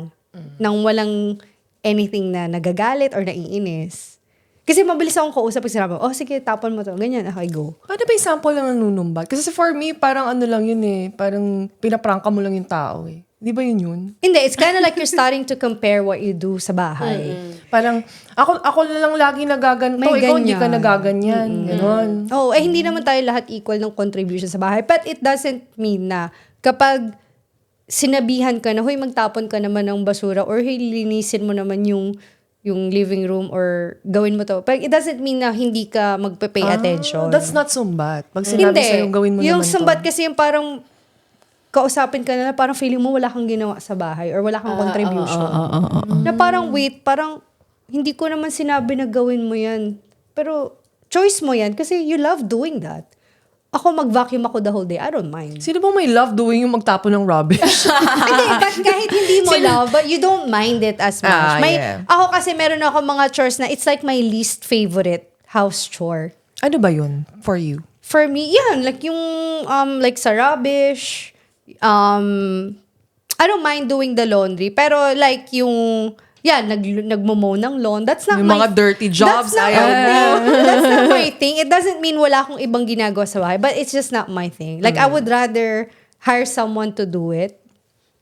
nang walang anything na nagagalit or naiinis. Kasi mabilis akong kausap pag sinabi, oh sige, tapon mo to. Ganyan, okay, go. Ano ba yung sample lang ng nunumbat? Kasi for me, parang ano lang yun eh. Parang pinaprangka mo lang yung tao eh. Di ba yun? Hindi, it's kind of like you're starting to compare what you do sa bahay. Parang, ako na lang lagi nagaganto. May Ikaw hindi ka ganyan. nagaganyan. Ganon. Oh, hindi naman tayo lahat equal ng contribution sa bahay. But it doesn't mean na kapag sinabihan ka na, huy, magtapon ka naman ng basura or huy, linisin mo naman yung living room or gawin mo to. But it doesn't mean na hindi ka magpe-pay attention. That's not sumbat. Pag sinabi sa'yo, gawin mo Yung naman sumbat to. kasi yung parang kausapin ka na parang feeling mo wala kang ginawa sa bahay or wala kang contribution. Na parang wait, parang hindi ko naman sinabi na gawin mo yan. Pero choice mo yan kasi you love doing that. Ako mag-vacuum ako the whole day. I don't mind. Sino bang may love doing yung magtapon ng rubbish? Hindi, but kahit hindi mo love, but you don't mind it as much. Yeah. Ako kasi meron ako mga chores na it's like my least favorite house chore. Ano ba yun for you? For me, yan, like yung, like sa rubbish, I don't mind doing the laundry, pero like yung, yan, nagmo-mow ng lawn, that's not Yung my... mga dirty jobs, that's not ayaw my mo. thing. That's not my thing. It doesn't mean wala akong ibang ginagawa sa bahay, but it's just not my thing. Like, I would rather hire someone to do it,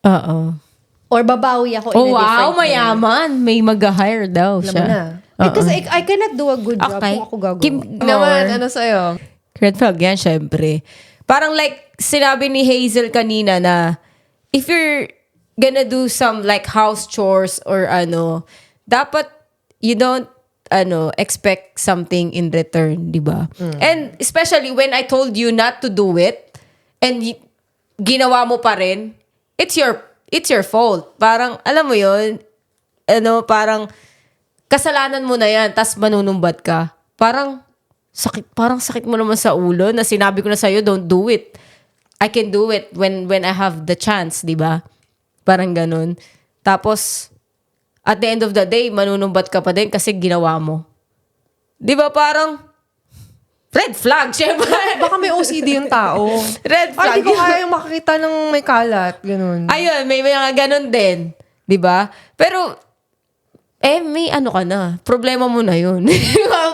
Oo. or babawi ako in Oh, a wow, different way. mayaman. May mag-hire daw Alam mo siya. na. Because I cannot do a good job Okay. kung ako gagawa. Kim, Naman, ano sa'yo? red flag yan, syempre. Parang like, sinabi ni Hazel kanina na, if you're gonna do some like house chores or ano, dapat you don't expect something in return, di ba? And especially when I told you not to do it and ginawa mo pa rin, it's your fault. Parang alam mo yun, parang kasalanan mo na yan, tas manunumbat ka. Parang sakit mo naman sa ulo na sinabi ko na sa'yo, don't do it. I can do it when I have the chance, di ba? Parang ganun. Tapos, at the end of the day, manunumbat ka pa din kasi ginawa mo. Di ba parang, red flag, syempre. Baka may OCD yung tao. Red flag. Ay, di ko kaya makakita ng may kalat. Ganun. Ayun, may mga ganun din. Di ba? Pero, may ano ka na. Problema mo na yun.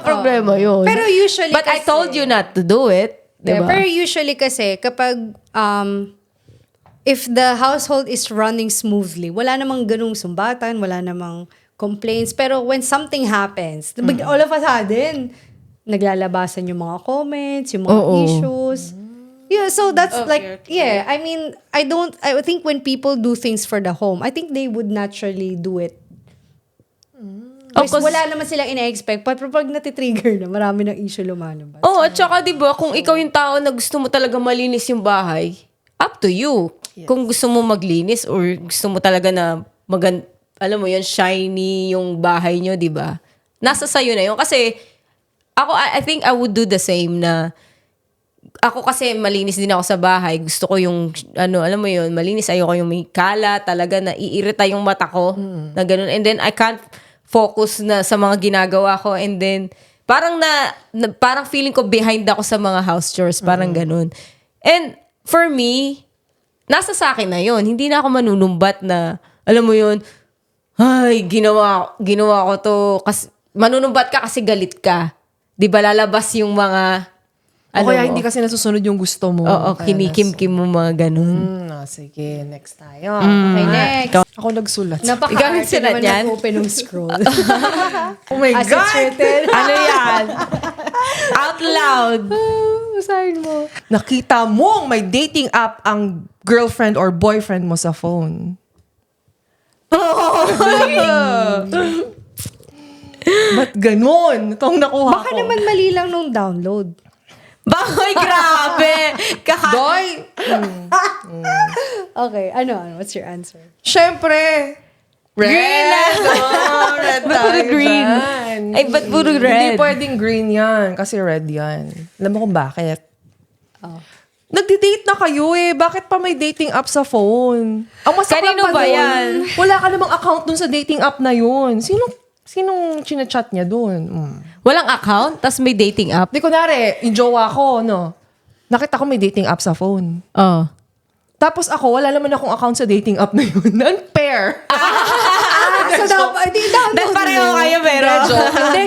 Problema yun. Pero usually But I kasi- told you not to do it. Di Yeah, ba? pero usually kasi, kapag, if the household is running smoothly, wala namang ganung sumbatan, wala namang complaints. Pero when something happens, all of a sudden, naglalabasan yung mga comments, yung mga issues. Yeah, so that's I mean, I think when people do things for the home, I think they would naturally do it. Kasi wala naman silang ina-expect. But pag natitrigger na, marami ng issue lumalabas. At saka diba, kung ikaw yung tao na gusto mo talaga malinis yung bahay, up to you. Kung gusto mo maglinis or gusto mo talaga na alam mo yun, shiny yung bahay nyo, diba? Nasa sayo na yun. Kasi, ako, I think I would do the same na ako kasi malinis din ako sa bahay. Gusto ko yung, alam mo yun, malinis. Ayoko yung may kala, talaga na iirita yung mata ko. Na ganun. And then, I can't focus na sa mga ginagawa ko. And then, parang parang feeling ko behind ako sa mga house chores. Parang ganun. And, for me, nasa sa akin na yun. Hindi na ako manunumbat na, alam mo yun, ay, ginawa ko to. Kasi, manunumbat ka kasi galit ka. Di ba lalabas yung mga O kaya hindi kasi nasusunod yung gusto mo. Oo, kinikim-kim mo mga ganun. Sige, next tayo. Okay, next. Ako nagsulat. Ikaw Napaka-arte nagsulat naman yan? mag-open ng scroll. Oh my As God! it's written. Ano yan? Out loud. Basahin mo. Nakita mong may dating app ang girlfriend or boyfriend mo sa phone. Ba't ganun? Itong nakuha Baka ko. naman mali lang nung download. Bakit grabe? Doy! Okay, ano? What's your answer? Siyempre! Red! Oh, red Ba't puro tayo green? dyan. Ay, ba't puro red? Hindi pwedeng green yan. Kasi red yan. Alam mo kung bakit? Nagdi-date na kayo eh. Bakit pa may dating app sa phone? Ang masakit Kanino pa ba dun, yan? wala ka namang account dun sa dating app na yun. Sinong chinachat niya dun? Walang account, tas may dating app. Di kunwari, yung jowa ko, no? Nakita ko may dating app sa phone. Oh. Tapos ako, wala naman akong account sa dating app na yun. Unfair. So, di download. Then pareho kayo, pero... Hindi,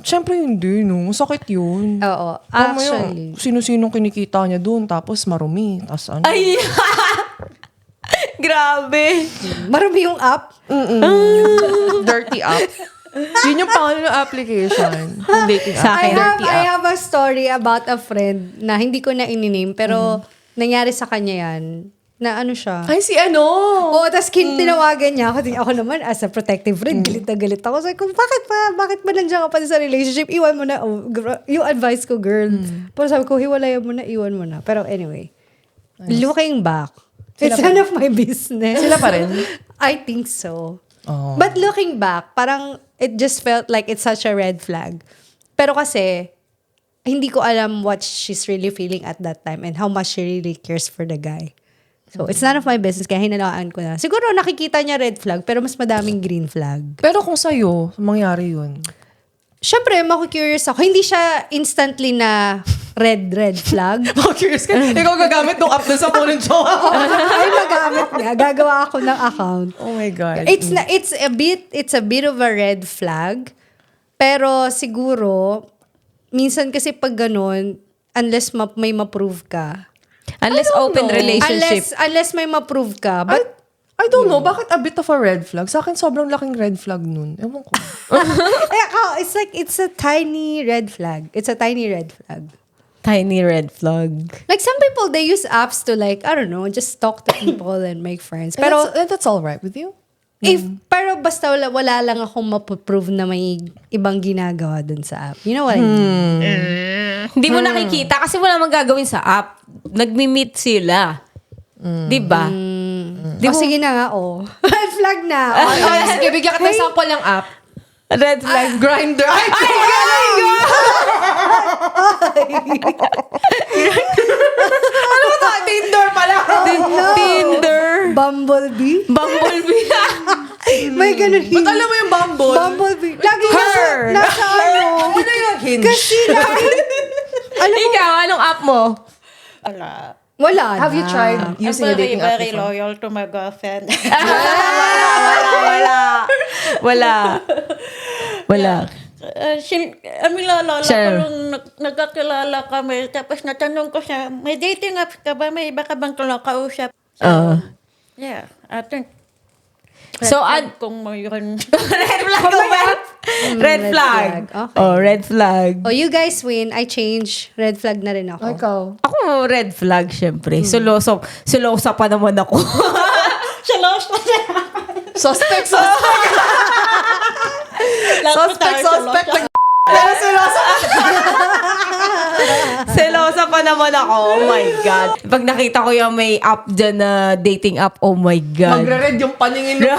syempre hindi, no? Sakit yun. Oo, Alam mo yung actually. sino-sinong kinikita niya dun, tapos marumi. Tapos ano? Ay! Grabe. Marami yung app. Dirty app. Yun yung pangalan ng application. Yung dating app. Sa akin. Dirty I app. have a story about a friend na hindi ko na ininame, pero nangyari sa kanya yan. Na ano siya. Ay, si ano? Oo, tapos tinawagan niya ako. Ako naman, as a protective friend, galit na galit ako. Sabi ko, bakit ba nandiyan ka pa sa relationship? Iwan mo na. Oh, yung advice ko, girl. Pero sabi ko, hiwalayan mo na, iwan mo na. Pero anyway, looking back, it's none of my business. Sila pa rin? I think so. Oh. But looking back, parang it just felt like it's such a red flag. Pero kasi, hindi ko alam what she's really feeling at that time and how much she really cares for the guy. So, it's none of my business, kaya hinalaan ko na. Siguro nakikita niya red flag, pero mas madaming green flag. Pero kung sa'yo, mangyari yun. Siyempre, maku-curious ako. Hindi siya instantly na red flag. Oh, curious ka? Ikaw gagamit ng app na sa phone ng jowa ko. Ay, magamit niya. Gagawa ako ng account. Oh my God. It's a bit of a red flag. Pero siguro, minsan kasi pag ganun, unless may ma-prove ka. Unless open know. relationship. Unless may ma-prove ka. But, I don't know, bakit a bit of a red flag? Sa akin, sobrang laking red flag nun. Ewan ko. it's a tiny red flag. It's a tiny red flag. Tiny red flag. Like some people, they use apps to like, I don't know, just talk to people and make friends. Pero, that's all right with you? pero basta wala lang akong mapuprove na may ibang ginagawa dun sa app. You know what I mean? Hindi mo nakikita kasi wala mang gagawin sa app. Nagmi-meet sila. Diba? Sige na nga, red flag na. Sige, bigyan ka ng sample ng app. Red flag. Grindr. Ay, ano ba ito? Tinder pala. Tinder. Bumblebee? Bumblebee. May ganun. Ba't alam mo yung Bumble? Bumblebee. Lagi Her. nasa ano. Ano yung hinge? Kasi lagi. Ikaw, anong app mo? Wala Have you na. tried using a I'm dating app very before? loyal to my girlfriend. Wala. Lalala Sure. ko nung nagkakilala kami. Tapos natanong ko siya, may dating apps ka ba? May iba ka bang kausap? Yeah, I think. So, kung mayroon. red flag ka ba? Red flag. Okay. Oh, red flag. Oh, you guys win. I change. Red flag na rin ako. Ikaw. Ako, red flag, syempre. Sulosa pa naman ako. Suspect. Suspect. Selosa pa naman ako. Oh my God. Pag nakita ko yung may app dyan na dating app, oh my God. Magre-red yung paningin mo.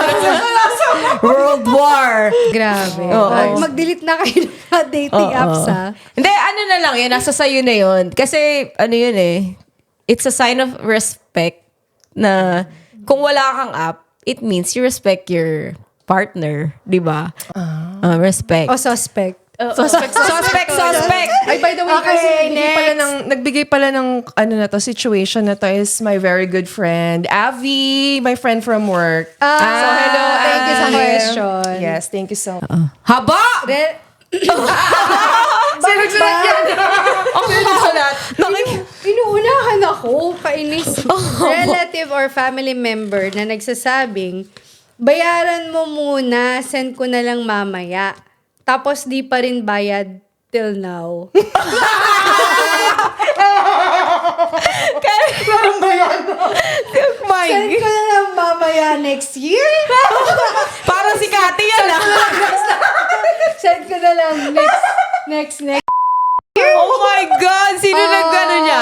World War. Grabe. Oo. Mag-delete na kayo ng dating apps, ha? Hindi, ano na lang yun. Nasa sayo na yun. Kasi, ano yun eh. It's a sign of respect na kung wala kang app, it means you respect your partner. Di ba? Respect. O suspect. Suspect. Ay, by the way, Okay, kasi next. nagbigay pala ng ano na to, situation na to is my very good friend, Avi, my friend from work. So, hello. Thank you sa Avi. question. Yes, thank you so much. Haba! Sino nagsulat yan? Inuunahan ako, kainis. Relative or family member na nagsasabing, bayaran mo muna, send ko na lang mamaya. Tapos di pa rin bayad till now. Send ko na lang mamaya next year. Parang si Kati yan ah. Send ko na lang next. Oh my God! Sino nag-ano niya?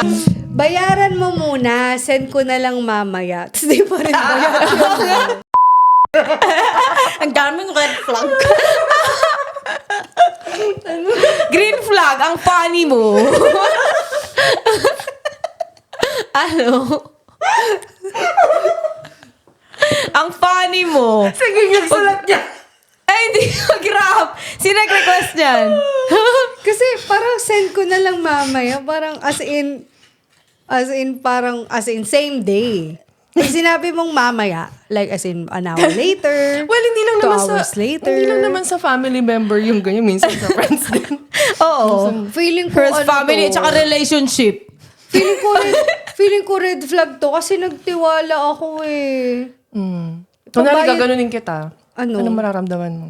Bayaran mo muna, send ko na lang mamaya. Tapos di pa rin bayad. Ang daming red flag. Green flag, ang funny mo. Ano? Ang funny mo. Sige, nagsulat niya. Ay, hindi ko grab. Sino nag-request niyan? Kasi parang send ko na lang mamaya. Parang as in same day. Pag sinabi mong mamaya, like as in an hour later, Well, hindi lang 2 naman hours later. Hindi lang naman sa family member yung ganyan. Minsan sa friends din. Oo. Feeling ko First family at saka relationship. feeling ko red flag to kasi nagtiwala ako eh. Kunwari Pambayad- gaganunin kita. Ano? Anong mararamdaman mo?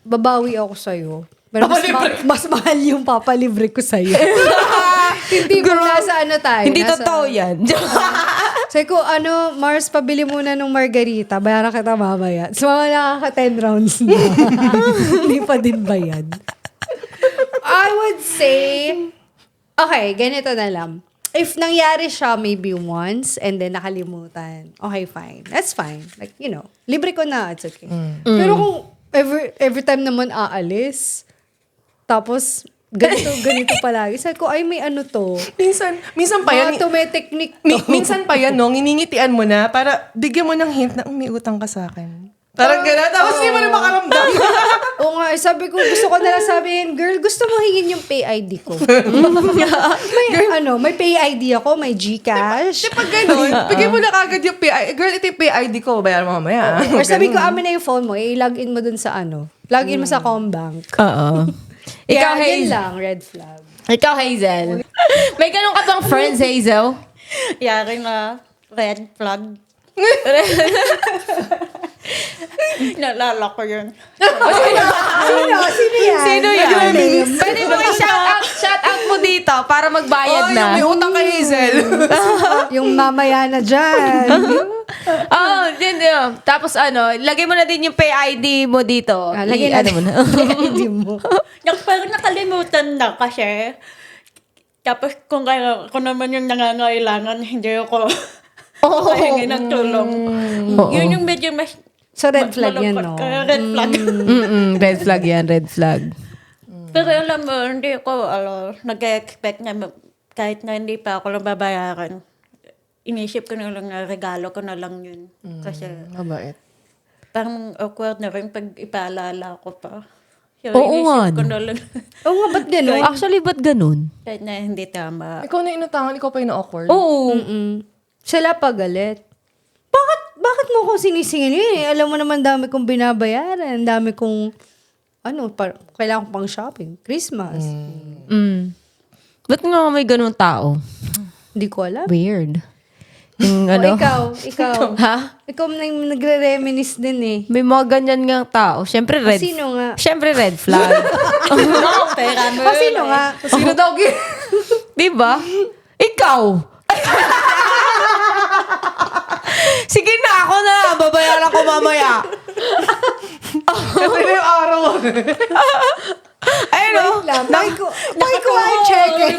Babawi ako sa'yo. Pero mas mahal yung papalibre ko sa'yo. Hindi mo nasa ano tayo. Hindi nasa- totoo yan. Sabi ko, Mars, pabili muna ng margarita. Bayaran kita mamaya. So, mga nakaka 10 rounds na. Hindi pa din bayad. I would say, okay, ganito na lang. If nangyari siya maybe once and then nakalimutan, okay, fine. That's fine. Like, libre ko na. It's okay. Pero kung every time naman aalis, tapos ganito palagi. Sabi ko, ay, may ano to. Minsan pa yan. Mga tumetechnique to. Minsan pa yan, no? Nginingitian mo na para bigyan mo ng hint na may utang ka sa akin. Parang gano'n. Tapos di mo na makaramdam. Oo nga, sabi ko, gusto ko na lang sabihin, girl, gusto mo hingin yung pay ID ko. may pay ID ako, may GCash. Pag gano'n, bigyan mo na kagad yung PI. Girl, ito yung PID ko. Bayaran mo mamaya. Or sabi ko, amin na yung phone mo, i-login mo dun sa login mo sa Combank. Oo. Ikaw, Kaya yun Hazel. lang, red flag. Ikaw, Hazel. May ganun ka bang friends, Hazel? Yari na red flag. Naalala ko yun. Sino yan? Sino yan? Pwede mo i-shout out mo dito para magbayad na. May utang kay Hazel. Yung mamaya na dyan. Yun. Tapos lagay mo na din yung pay ID mo dito. Lagyan na mo na. ID mo. Parang nakalimutan na kasi. Tapos kung naman yung nangangailangan, hindi ako kahingi ng tulong. Yun yung medyo mas So, red flag yan, no? Kaya red flag. Red flag yan, red flag. Pero alam mo, hindi ako nag-expect na kahit na hindi pa ako nababayaran. Inisip ko na lang na regalo ko na lang yun. Kasi Mabait. parang awkward na rin pag ipaalala ko pa. So, Oo nga, inisip ko no. na lang Oo nga, ba't gano'n? Actually, ba't ganun? kahit na hindi tama. Ikaw na inutangan, ikaw pa yung awkward. Oo. Sila pa galit. Bakit mo ko sinisingilin? Alam mo naman dami kong binabayaran. Dami kong, kailangan ko pang shopping. Christmas. Ba't nga may ganun tao? Hindi ko alam. Weird. Ano? Ikaw. Ha? Ikaw nagre-reminisce din eh. May mga ganyan nga tao. Siyempre red. Sino nga? Siyempre red flag. Pera mo. O sino nga? Sino daw? Diba? Ikaw. Sige na, ako na. Babayaran ko mamaya. Ito na yung araw. Ayun o. Bakit ko ay check eh?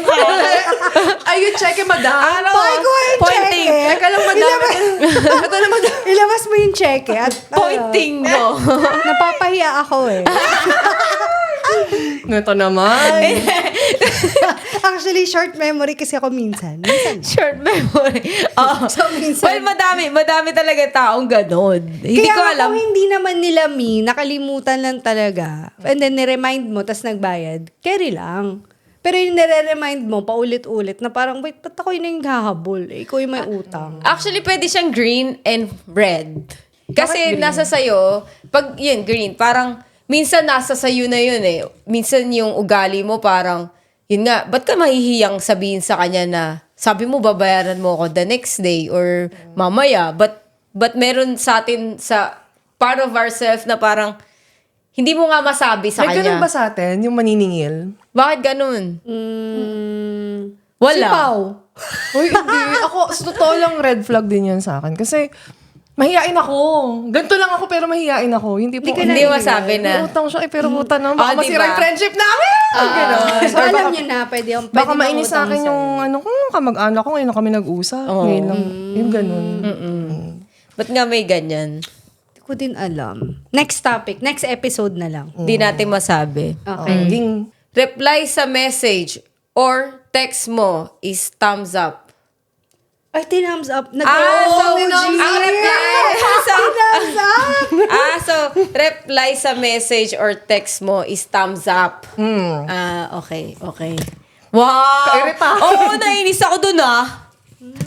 Ay, you check it, madam. Bakit ko ay check Pointing. eh? Teka lang, madam. Ito na, madam. Ilabas mo yung check eh. At, Pointing mo. napapahiya ako eh. Ito naman. Actually, short memory kasi ako minsan. Short memory. Oh. So, minsan. Well, madami talaga taong ganon. Hindi Kaya ko alam. kung hindi naman nila nakalimutan lang talaga, and then niremind mo, tas nagbayad, carry lang. Pero yung nire-remind mo, paulit-ulit, na parang, wait, ba't ako yun yung hahabol? Ikaw yung may utang. Actually, pwede siyang green and red. Kasi nasa sayo, pag yun, green, parang, minsan nasa sayo na yun eh. Minsan yung ugali mo parang, yun nga, ba't ka mahihiyang sabihin sa kanya na, sabi mo, babayaran mo ako the next day or mamaya. But meron sa atin, sa part of ourselves na parang, hindi mo nga masabi sa May kanya. ganun ba sa atin, yung maniningil? Bakit ganun? Si Wala. Pao. Uy, hindi. Ako, sa totoo lang, red flag din yan sa akin. Kasi, mahihain ako. Ganito lang ako, pero mahihain ako. Hindi po, Hindi masabi may na. utang siya, pero utang naman. Baka Ah, diba? masira yung friendship namin! Ganon. So, alam niyo na, pwede yung Baka mainis sa akin yung, kamag-anak ko, ngayon lang kami nag-usap. Ngayon lang. Yung ganun. Ba't nga may ganyan? Hindi ko din alam. Next topic, next episode na lang. Hindi natin masabi. Okay. Ding. Reply sa message or text mo is thumbs up. Ay, tinums up. So, ang reply. Tinums up! So, reply sa message or text mo is thumbs up. Okay. Wow! Kairita. Oo, nainis ako dun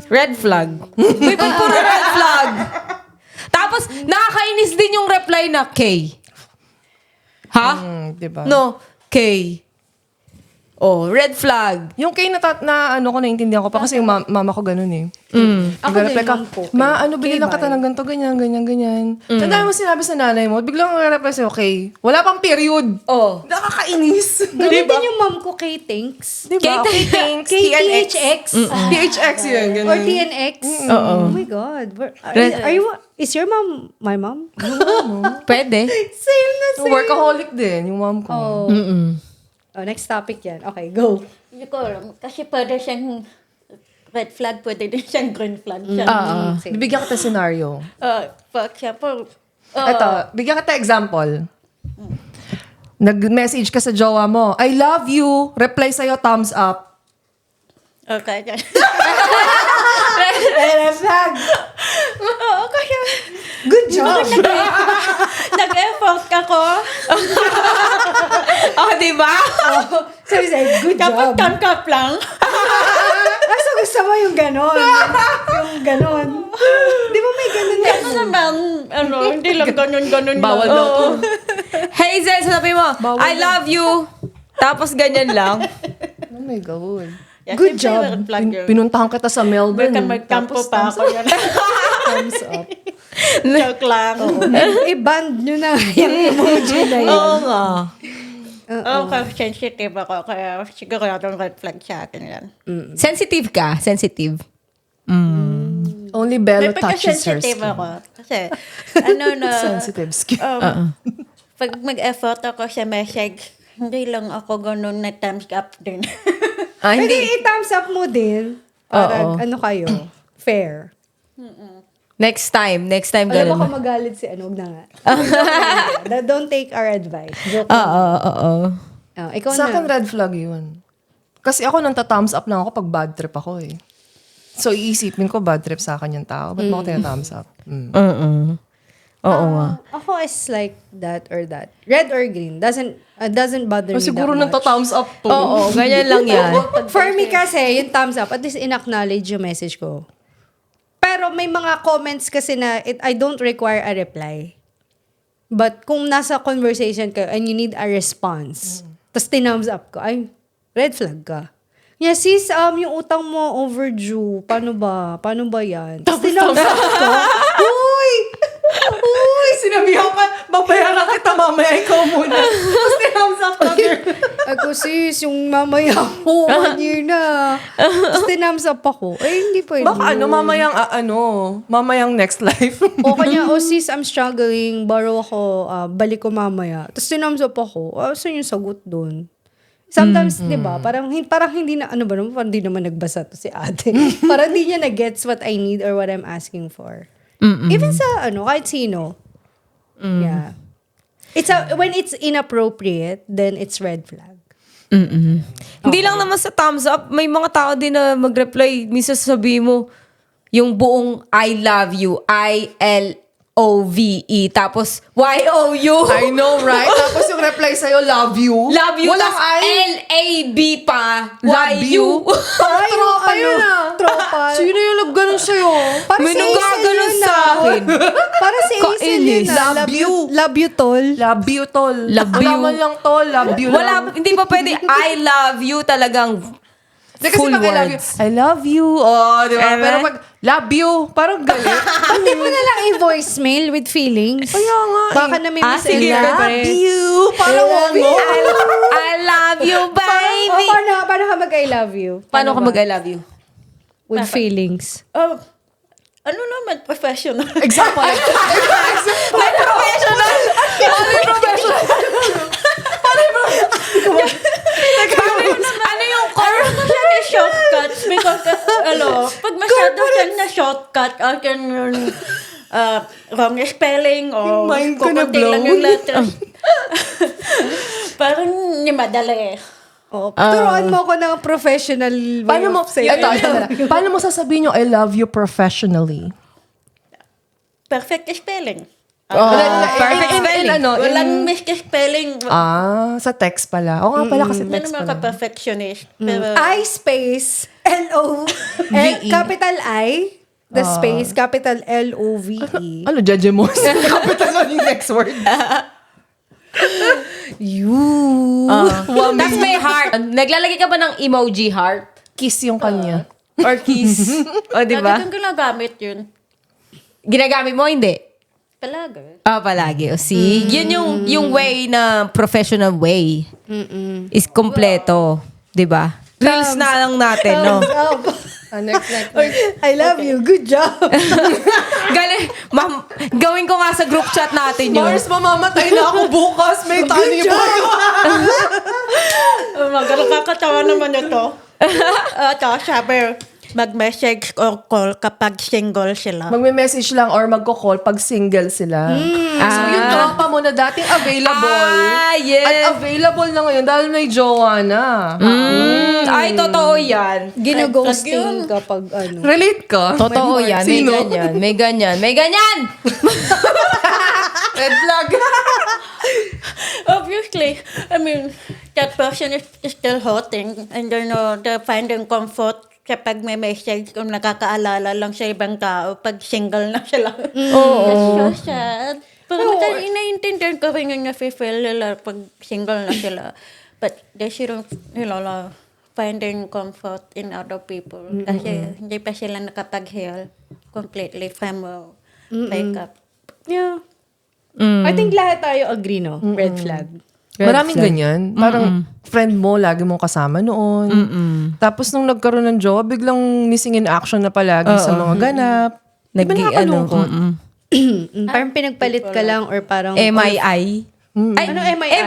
Red flag. Uy, ba't puro red flag? Tapos, nakakainis din yung reply na K. Ha? Diba? No, K. Oh, red flag. Yung kay ko, naintindihan ko pa kasi yung mama ko ganun eh. Ako din, Nagre-reply ka, mom ko. bili lang kita ng ganito, ganyan. Ang dami mo sinabi sa nanay mo, biglang nagre-reply sa'yo, okay. Wala pang period. Oh. Nakakainis. Ganun din yung mom ko kay Tinks. Diba? K-Thanks. KTHX. THX yun. Ganun. Or TNX. Oh my God. Is your mom my mom? Pwede. Same na same. Workaholic din, yung mom ko. Oh, next topic yan. Okay, go. Hindi ko alam. Kasi pwede siyang red flag, pwede din siyang green flag. Bibigyan kita scenario. For example, Ito, bigyan kita example. Nag-message ka sa jowa mo, I love you. Reply sa'yo, thumbs up. okay. Red flag. Oo, kasi Good job. nag-effort ako. Diba? Sorry, good Kapag job. tangkap lang. Kaso gusto mo yung ganon. Yung ganon. Di ba may ganon yan? Ano naman, hindi lang ganun-ganun Bawal lang. daw to. Hazel, sabi mo, I love you. Tapos ganyan lang. Oh my God. Yeah, Good siyempre, job. red flag yun. Pinuntahan kita sa Melbourne. Baka magkampo Tapos pa ako yan. thumbs up. Joke lang. I-band nyo na yung emoji na yun. Oo nga. Kasi sensitive ako. Kaya siguro yung red flag sa akin yan. Sensitive ka? Sensitive. Only May Bella touches her pagka-sensitive skin. ako. Kasi, Sensitive skin. pag mag-effort ako sa message, hindi lang ako ganun na thumbs up din. Pwede Hindi. i-thumbs up mo din. Para ano kayo? Fair. Next time Alam ganun. mo magalit si ano, huwag na nga. Don't take our advice. Joke Oo. lang. Ikaw Sa na. akin, red flag yun. Kasi ako nang thumbs up lang ako pag bad trip ako eh. So, iisipin ko bad trip sa akin yung tao. Ba't mo ako tina-thumbs up? Oo nga. Ako is like that or that. Red or green. Doesn't bother me Siguro that nang much. thumbs up to. Oo, ganyan lang yan. For me kasi, yung thumbs up, at least in-acknowledge yung message ko. Pero may mga comments kasi na I don't require a reply. But kung nasa conversation ka and you need a response, tapos tinums up ko, ay, red flag ka. Yeah, sis, yung utang mo overdue. Paano ba? Paano ba yan? Tapos tinamsak ko. Uy! Uy! Sinabihan ka, babayaran kita mamaya, ikaw muna. Tapos tinamsak ka, girl. Ako, sis, yung mamaya ko, 1 year na. Tapos tinamsak ako. Hindi pwede. Baka mamayang next life. O kanya, sis, I'm struggling. Borrow ako, balik ko mamaya. Tapos tinamsak ako. Saan yung sagot doon? Sometimes, di ba, parang hindi na, parang hindi naman nagbasa to si ate. Parang hindi niya na-gets what I need or what I'm asking for. Even sa, kahit sino. Yeah. When it's inappropriate, then it's red flag. Hindi lang naman sa thumbs up, may mga tao din na mag-reply. Minsan sabi mo, yung buong I love you, I-L-O-V-E, tapos Y-O-U. I know, right? Tapos yung reply sa'yo, love you. Love you, Walang tas L-A-B pa, Love you. Y-U. Parang Tropa yun Tropa. Sino yung nagganon sa'yo? Parang May si Hazel nanggaganon yun, sa akin. Para si Hazel Kainis. yun, Love you. Love you, tol. Love you, tol. Love Wala you. man lang, tol. Love you Wala, lang. hindi pa pwede I love you talagang Kasi full pag I love you, words. I love you. Oh, di ba? Eme? Pero pag love you, parang galit. Hindi mo na lang i-voicemail with feelings. Kaya nga. Baka na may sige, Love you. Parang mo. I love you, baby. Paano ka mag-I love you? Paano ka ba? mag-I love you? With feelings. Oh, ano naman, professional. Example. May professional. Ano yung core? Siya na shortcuts because, pag masyado siya na shortcut, I can wrong spelling or Mind ko na kukunti lang blown. yung letters. Parang hindi madali eh. Oh, turuan mo ako ng professional way Paano mo, of saying ito, I love you. paano mo sasabihin yung I love you professionally? Perfect spelling. perfect spelling. Walang misspelling. Sa text pala. Oo nga pala kasi Hindi text naman pala. ka perfectionist. Pero, I space L-O-V-E. Capital I, the space, capital L-O-V-E. Ano, judge mo? Capital on yung next word. Tapos may heart. Naglalagay ka ba ng emoji heart? Kiss yung kanya. Or kiss? O, di ba? lagi kong ginagamit yun. Ginagamit mo, hindi? Palagi. Palagi. O, see? Yun yung way na professional way. Is kompleto. Di ba? Reels na lang natin, no? Next. I love you. Good job. Galing. Ma'am, gawin ko nga sa group chat natin yun. Mars, mamamatay na ako bukas. May tani po. Nakakatawa naman ito. Tapos sabi, mag-message or call kapag single sila. Magme-message lang or magko-call pag single sila. So yung tropa mo na dating available, Yes. unavailable na ngayon dahil may jowa na. Ay, totoo yan. Gino-ghosting kapag Relate ka? Totoo May yan. Sino? May ganyan. Red flag. Obviously, I mean, that person is still hurting and they're finding comfort kapag may message kung nakakaalala lang sa ibang tao pag single na sila. That's so sad. Pero inaiintindihan ko rin yung nafe-feel nila pag single na sila. But they shouldn't, finding comfort in other people. Kasi hindi pa sila nakapag-heal completely from a breakup. Yeah. I think lahat tayo agree, no? Red flag. Maraming ganyan. Parang friend mo, lagi mong kasama noon. Tapos nung nagkaroon ng jowa, biglang missing in action na palagi sa mga ganap. Di ba nakakalungkot? Parang pinagpalit ka lang or parang... MII. Ay, ano MII?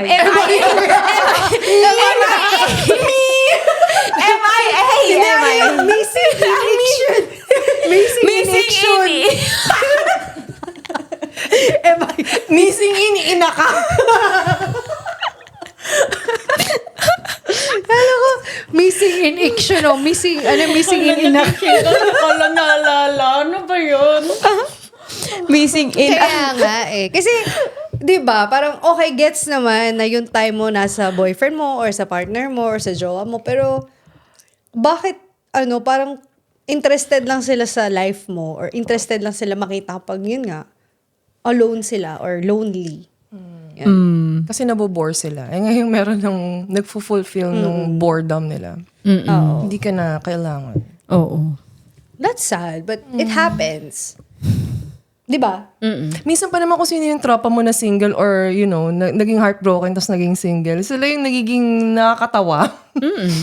Missing in action. Missing in action. Missing ina ka. Kala ko, missing in action o missing in action. Wala naalala. Ano ba yun? Missing in. Kaya nga eh. Kasi, di ba, parang okay, gets naman na yung time mo nasa boyfriend mo or sa partner mo or sa jowa mo. Pero, bakit, parang interested lang sila sa life mo or interested lang sila makita kapag yun nga, alone sila or lonely. Yan. Kasi nabobore sila. Eh ngayon meron ng nagfulfill ng boredom nila. Oo. Hindi ka na kailangan. Oo. That's sad, but it happens. Di ba? Minsan pa naman kung sino yung tropa mo na single or, naging heartbroken tapos naging single, sila yung nagiging nakakatawa.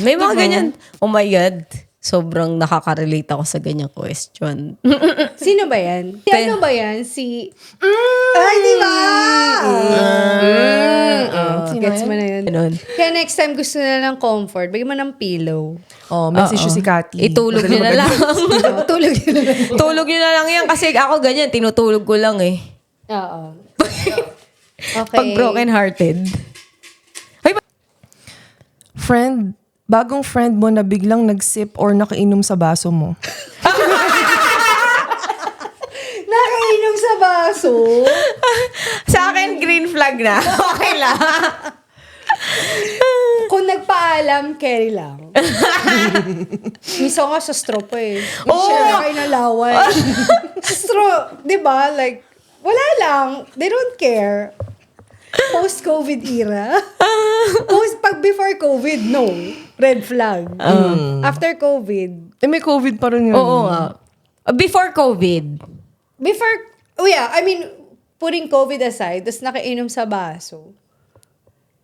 May mga ganyan. Oh my God. Sobrang nakaka-relate ako sa ganyang question. Sino ba yan? Si ano ba yan? Si... Ay, di ba? Gets mo na yun. Ganun. Kaya next time gusto na ng comfort, bigyan mo ng pillow. Oh, message yun si Cathy. Itulog nyo na lang. Tulog yun na lang. Tulog nyo na lang yan. Kasi ako ganyan, tinutulog ko lang eh. Oo. Okay. Pag broken-hearted. Ay, Friend, bagong friend mo na biglang nag-sip or nakainom sa baso mo. Nakainom sa baso. sa akin, green flag na. Okay lang. Kung nagpaalam, carry lang. Misa nga sa straw pa eh. Oo. Share na kayo ng laway. Straw, di ba? Like, wala lang. They don't care. Post-COVID era. Pag before COVID, no. Red flag. After COVID. Eh, may COVID pa rin yun. Oo nga. Before COVID. Before, I mean, putting COVID aside, tapos nakainom sa baso.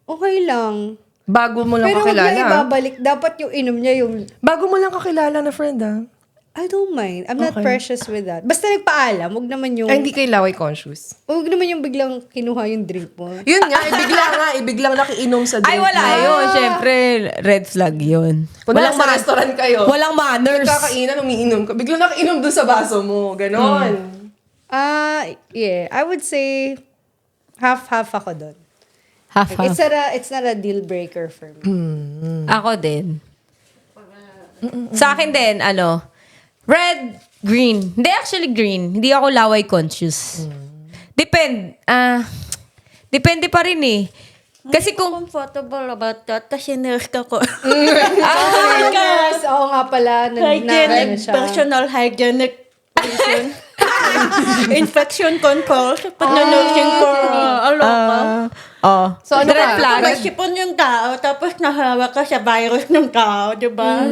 Okay lang. Bago mo lang Pero huwag kakilala. niya ibabalik. Dapat yung inom niya yung, Bago mo lang kakilala na friend, I don't mind. I'm not Okay. precious with that. Basta nagpaalam, huwag naman yung, Ay, hindi kay laway conscious. huwag naman yung biglang kinuha yung drink mo. Yun nga, ibiglang nakiinom sa drink. Ay, wala mo. yun. Siyempre, red flag yun. Kung nasa restaurant kayo, Walang manners. kakainan, umiinom ka. Biglang nakiinom dun sa baso mo. Ganon. Yeah. I would say, half-half ako doon. Half. It's not a deal breaker for me. Ako din. Sa akin din, red, green. Hindi, actually green. Hindi ako laway conscious. Depende pa rin eh. Kasi kung... Comfortable about that. Kasi nurse ako. Yes, oo nga pala. Hygienic, personal hygienic reason. Infection control. Pag na-nursing ko, So, ano red ka? flag. Masipon yung tao, tapos nahawak ka sa virus ng tao, di ba?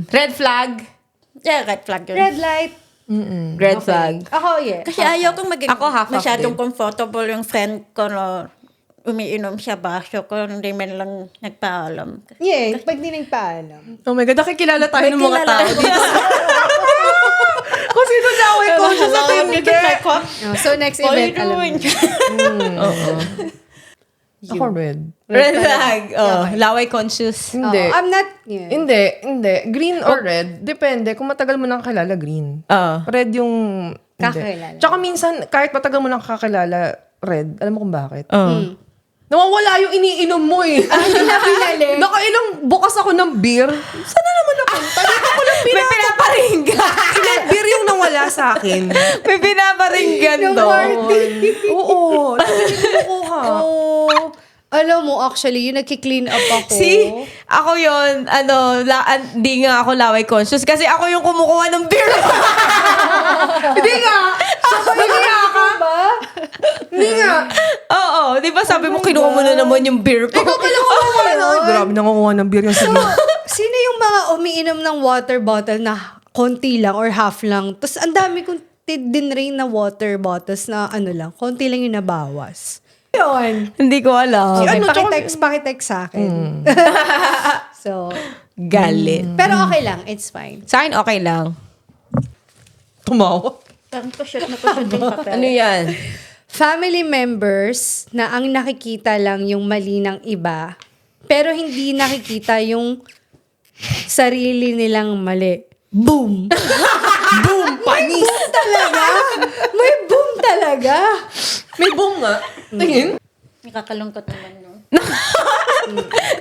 Red flag. Yeah, red flag yun. Red light. Red flag. Ako, yeah. Kasi ayaw kong maging Ako, half-half masyadong din. comfortable yung friend ko na umiinom sa baso ko, hindi man lang nagpaalam. Yeah, pag di nagpaalam. Oh my God, nakikilala tayo ng mga Kilala tao ko. dito. Kung sino laway conscious sa Hello, Tinder. it's like, what? So, next What are you event, alam doing? mo. Ako red. Red flag. Laway conscious. Hindi. I'm not, yeah. Hindi. Green or red, depende. Kung matagal mo nang kakilala, green. Red yung... hindi. Kakilala. Tsaka minsan, kahit matagal mo nang kakilala, red. Alam mo kung bakit? Nawawala yung iniinom mo eh. Hindi na pinali. Nakailang bukas ako ng beer. Sana naman napunta? Dito ko lang May pinaparinggan. Ilang beer yung nawala sa akin. May pinaparinggan Yung to. party. Oo. Nakukuha. Oh, alam mo, actually, yung nagki-clean up ako. See, ako yun, hindi nga ako laway conscious kasi ako yung kumukuha ng beer. Hindi nga. Hindi ka ba? Hindi nga. Oo, di ba sabi mo kinuha mo na naman yung beer ko? Ikaw pala kukuha nun. Grabe nangukuha ng beer yung sige. Sino yung mga umiinom ng water bottle na konti lang or half lang? Tapos ang dami kong din rin na water bottles na konti lang yung nabawas. Yun. Hindi ko alam. Okay, Ano, pakitext sa akin. So, Galit. pero okay lang. It's fine. Sa akin, okay lang. Tumawa. Parang kusot na kusot yung papel. Ano yan? Family members na ang nakikita lang yung mali ng iba, pero hindi nakikita yung sarili nilang mali. Boom! Boom! Panis! Boom talaga! May boom talaga! May boom nga. Tingin. Nakakalungkot naman yun.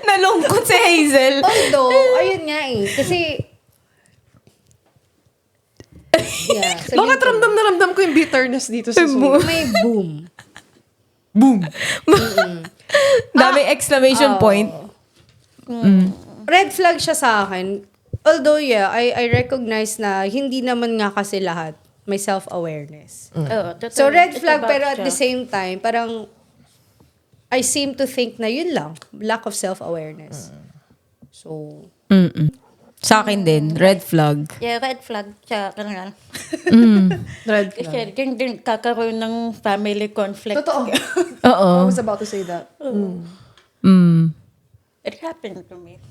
Nalungkot si Hazel. Although, ayun nga kasi yeah, so Bakit ramdam na ramdam ko yung bitterness dito sa sulat? may boom. Boom! Dami exclamation point. Red flag siya sa akin. Although, yeah, I recognize na hindi naman nga kasi lahat may self-awareness. Oo, totoo. So, red Ito flag, ba pero at siya? the same time, parang, I seem to think na yun lang. Lack of self-awareness. So, Sa akin din, red flag. Yeah, red flag siya. Kangal. Red flag. Kasi din kakaroon ng family conflict. Totoo. Oo. I was about to say that. Mm. It happened to me.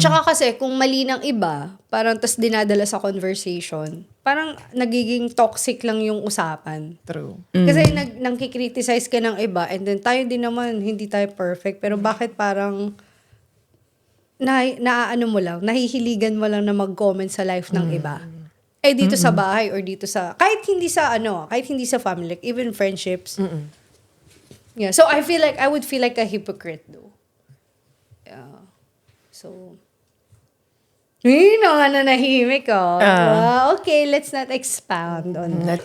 tsaka kasi, kung mali ng iba, parang tas dinadala sa conversation, parang nagiging toxic lang yung usapan. True. Kasi nangkikriticize ka ng iba, and then tayo din naman, hindi tayo perfect, pero bakit parang naaano mo lang, nahihiligan mo lang na mag-comment sa life ng iba. Eh dito sa bahay or dito sa kahit hindi sa family, like even friendships. Yeah, so I would feel like a hypocrite though. Yeah. So nanahimik ko. Okay, let's not expound on that.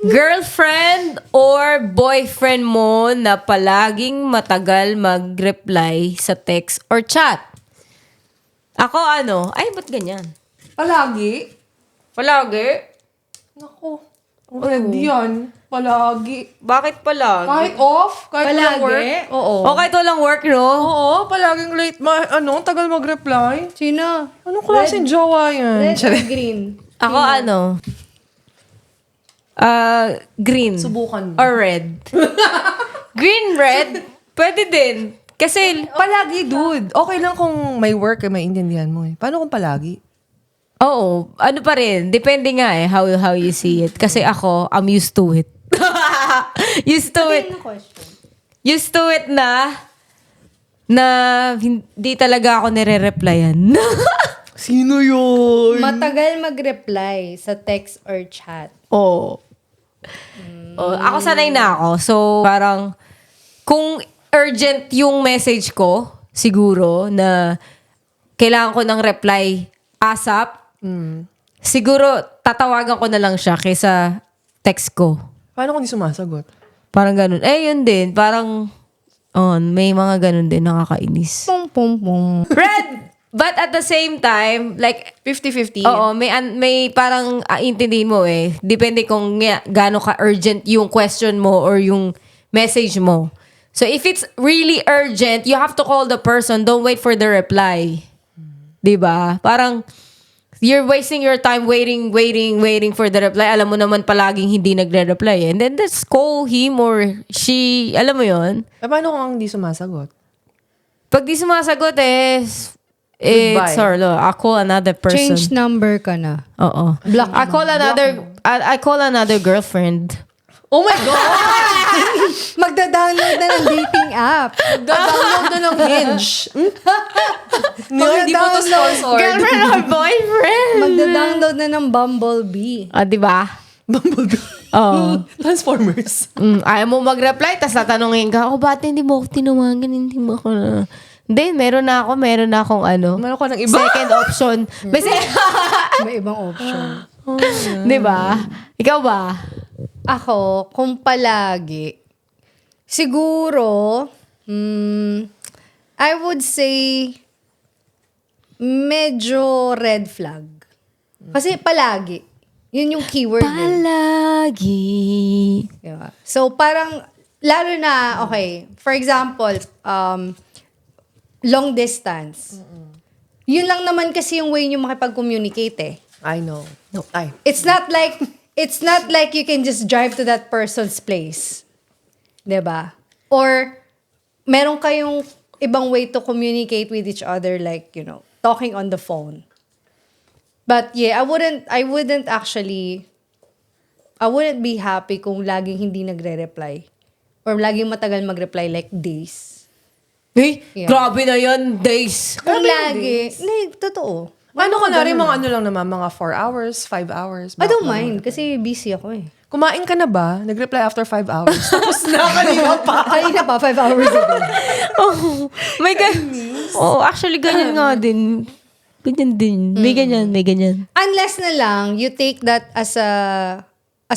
Girlfriend or boyfriend mo na palaging matagal mag-reply sa text or chat? Ako ba't ganyan? Palagi? Palagi? Naku. Ang red yan. Palagi. Bakit palagi? Kahit off, kahit walang work. Palagi? Oo. O kahit walang work, no? Oo, palaging late. Tagal mag-reply. Sino? Anong klaseng jowa yan? Red or green? Ako green. Subukan mo. Or red. Green, red. Pwede din. Kasi, Palagi, dude. Okay lang kung may work, maintindihan mo eh. Paano kung palagi? oo, ano pa rin. Depende nga how you see it. Kasi ako, I'm used to it. Used to it. Ano question? Used to it na hindi talaga ako nire-replyan. Sino yun? Matagal mag-reply sa text or chat. Oo. Oh, ako sanay na ako. So, parang, kung urgent yung message ko, siguro, na kailangan ko ng reply ASAP, siguro, tatawagan ko na lang siya kaysa text ko. Paano kung di sumasagot? Parang ganun. Yun din. Parang, may mga ganun din. Nakakainis. Pum, pum, pum. Red! But at the same time, like, 50-50. oo, may parang intindihin mo depende kung gaano ka-urgent yung question mo or yung message mo. So if it's really urgent, you have to call the person. Don't wait for the reply. 'Di ba? Parang you're wasting your time waiting for the reply. Alam mo naman palaging hindi nagre-reply. And then let's call him or she. Alam mo 'yon? Paano kung di sumasagot? Pag di sumasagot Goodbye. sorry, I call another person. Change number ka na. Oo. Block I call another girlfriend. Oh my God! Magda-download na ng dating app. Download na ng Hinge. Hindi mo to sponsored. Girlfriend or boyfriend? Magda-download na ng Bumblebee. Di ba? Bumblebee. Oo. Transformers. Ayaw mo mag-reply, tapos tatanungin ka, ba't hindi mo ako tinawagan? Hindi mo ako na... Hindi, meron na akong Meron ka ng iba. second option. May ibang option. Di ba? Ikaw ba? Ako, kung palagi, siguro, I would say, medyo red flag. Kasi palagi. Yun yung keyword. Palagi. Diba? So, parang, lalo na, okay, for example, long distance. Yun lang naman kasi yung way nyo makipag-communicate I know. No. Ay. It's not like you can just drive to that person's place. 'Di ba? Or meron kayong ibang way to communicate with each other, like, talking on the phone. But yeah, I wouldn't be happy kung laging hindi nagre-reply. Or laging matagal mag-reply, like days. Yeah. Grabe na yan, days. Kung lagi, totoo. Ano ka na rin, mga lang naman, mga 4 hours, 5 hours. I don't mind, kasi busy ako eh. Kumain ka na ba? Nag-reply after 5 hours. Tapos na, kanina pa. Kanina pa, 5 hours ago. May actually, ganyan nga din. Ganyan din. May ganyan. Unless na lang, you take that as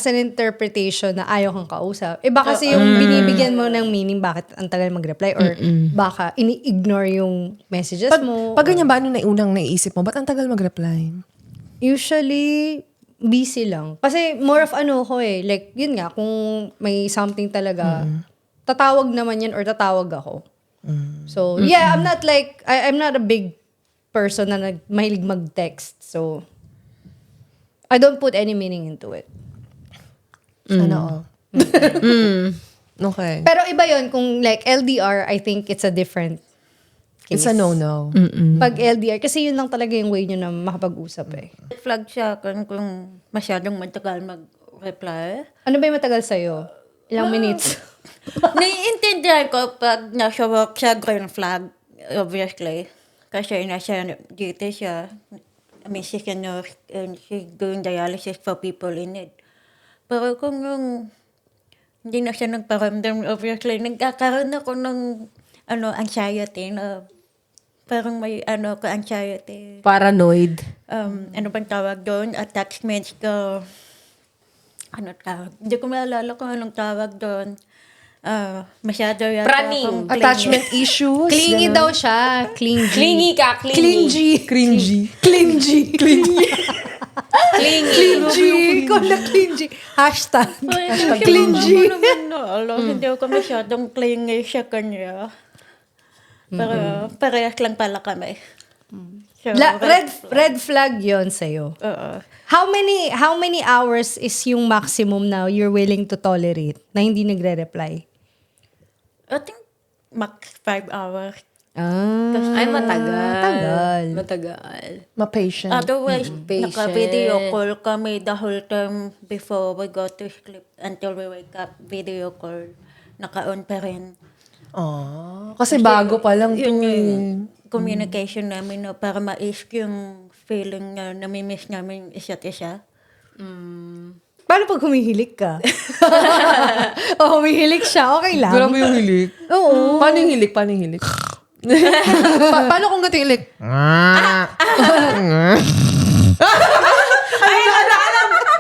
an interpretation na ayaw kang kausap. Iba kasi yung binibigyan mo ng meaning bakit ang tagal mag-reply or baka ini-ignore yung messages mo. Pag ganyan ba, ano na unang naiisip mo? Ba't ang tagal mag-reply? Usually, busy lang. Kasi more of ano ko eh. Like, yun nga, kung may something talaga, tatawag naman yan or tatawag ako. So, yeah, I'm not like, I'm not a big person na mahilig mag-text. So, I don't put any meaning into it. Sana all. Okay. Pero iba yun, kung like LDR, I think it's a different case. It's a no-no. Pag LDR, kasi yun lang talaga yung way nyo na makapag-usap eh. Flag siya kung masyadong matagal mag-reply. Ano ba yung matagal sa'yo? Ilang minutes? Naiintindihan ko pag nasa work siya, green flag, obviously. Kasi nasa duty siya. I mean, she's a nurse and she's doing dialysis for people in need. Pero kung yung hindi na siya nagparamdam, obviously, nagkakaroon ako ng anxiety na parang may anxiety. Paranoid. Ano bang tawag doon? Attachments ko. Ano tawag? Hindi ko maalala kung anong tawag doon. Masyado yata Praning. akong clingy. Attachment issues. Clingy ganun. daw siya. Clingy. Clingy ka, clingy. Cringy. Clingy. Clingy. Clingy. Ikaw na clingy. Hashtag. Clingy. Hindi ako masyadong clingy sa kanya. Pero parehas lang pala kami. So, Red flag yon sa'yo. Oo. How many hours is yung maximum na you're willing to tolerate na hindi nagre-reply? I think max 5 hours. Ay, matagal. Tagal. Ma-patient. Otherwise, Patient. naka-video call kami the whole time before we go to sleep until we wake up. Video call. Naka-on pa rin. Kasi bago pa lang to Yun eh. yung communication namin na para ma-ease yung feeling na namimiss namin isa't isa. Paano pag humihilik ka? O humihilik siya, okay lang. Grabe yung hilik. Oo. Paano yung hilik? Paano yung hilik? Paano kung gating hilik?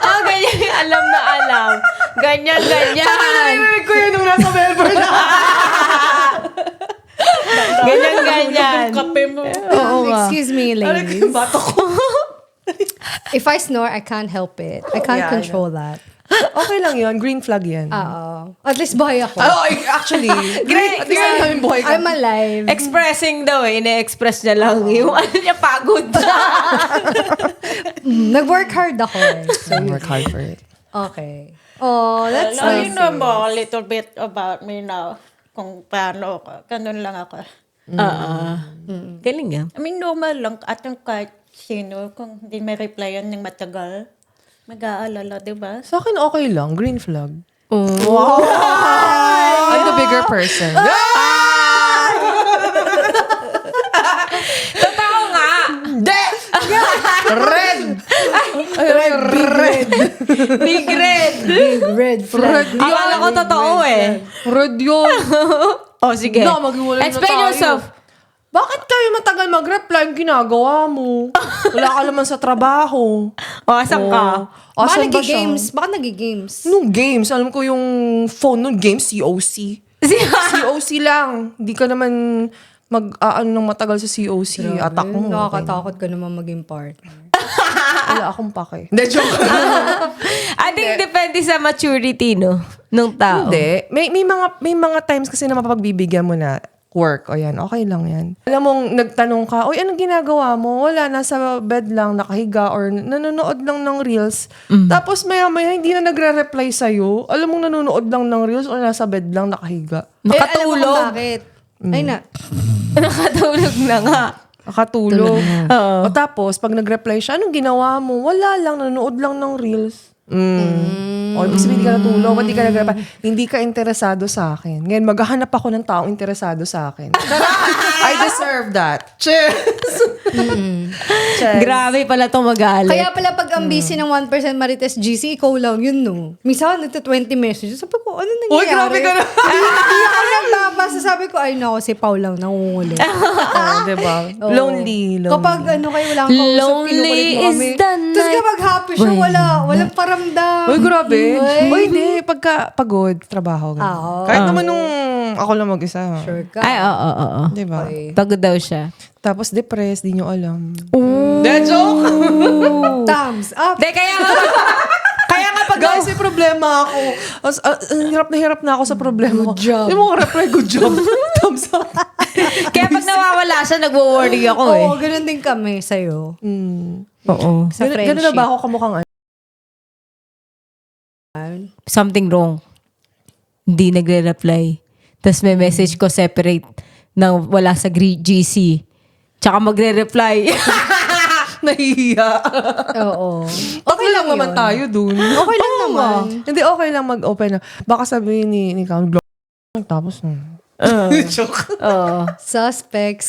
Oh, ganyan. Alam na alam. Ganyan. Narinig ko yun nung nasa Melbourne. Ganyan. Kape mo. Excuse me, ladies. Bato ko. If I snore, I can't help it. I can't Yeah, control that. Okay lang yun. Green flag yan. Oo. At least buhay ako. Actually. At least alam namin buhay ka. I'm alive. Expressing daw eh. Ine-express niya lang yung ano niya, pagod. Nag-work hard ako eh. So, Work hard for it. okay. Oh, that's Now you nice. know mo a little bit about me now. Kung paano ako. Ganun lang ako. Galing ah. I mean, normal lang. At ang kahit sino, kung hindi may replyan ng matagal, mag-aalala, di ba? Sa akin, okay lang. Green flag. Oh. I'm the bigger person. Totoo nga. Red! Red! Big red. Big red flag. Akala ko totoo eh. Red yun. Oh, sige. No, maghiwalay na Explain tayo. yourself. Bakit kayo matagal mag-reply? Ang ginagawa mo. Wala ka naman sa trabaho. O, asan ka? Baka Asan ba siya? nag-games. Baka nag-games. Nung games, alam ko yung phone nung games, COC. COC lang. Hindi ka naman ng matagal sa COC. Attack mo. Nakakatakot ka naman maging partner. Wala akong pake. Hindi, joke. I think depende sa maturity, no? Nung tao. Hindi. May mga times kasi na mapapagbibigyan mo na work o yan. Okay lang yan. Alam mong nagtanong ka, oy, anong ginagawa mo? Wala, nasa bed lang, nakahiga or nanonood lang ng reels. Tapos maya-maya hindi na nagre-reply sa'yo. Alam mong nanonood lang ng reels or nasa bed lang, nakahiga. Alam mo Nakatulog. kung bakit? Ay na. Nakatulog na nga. Nakatulog. Oo. O tapos, pag nag-reply siya, anong ginawa mo? Wala lang, nanonood lang ng reels. O, ibig sabihin, hindi ka natulog, hindi ka nag-reply. Hindi ka interesado sa akin. Ngayon, maghahanap ako ng taong interesado sa akin. I deserve that. Cheers! Cheers. Grabe pala itong mag-aalit. Kaya pala pag ang busy ng 1% Marites GC, ikaw lang yun, no? Minsan, nagta-20 messages. Sabi ko, ano nangyayari? Uy, grabe ka na. Hindi ako nagbabasa. Sabi ko, ay nako, si Pao lang nangungulit. Diba? Oo. Lonely. Kapag kayo lang kausap, Lonely kinukulit mo is kami. the Tapos night. kapag happy siya, walang paramdam. Uy, grabe. Uy. Uy, hindi. Pagka pagod, trabaho. ganun. Oo. Kahit naman nung ako lang mag-isa. Sure ka. Ay, oo. Diba? Okay. Pagod daw siya. Tapos depressed, di nyo alam. Ooh. De, joke! Thumbs up. De, kaya nga pag Guys, may problema ako. Hirap na ako sa problema ko. Good job. Yung mga reply, good job. Thumbs up. kaya pag nawawala siya, nagwo-worry ako eh. Oo, ganun din kami sa'yo. Oo. Sa friendship. Ganun na ba ako kamukhang ano? Something wrong. Hindi nagre-reply. Tapos may message ko separate na wala sa GC. Tsaka magre-reply. Nahihiya. Oo. Okay lang naman yun. tayo dun. Okay lang naman. Hindi, okay lang mag-open na. Baka sabihin ni Count, tapos joke. Oo. Suspect.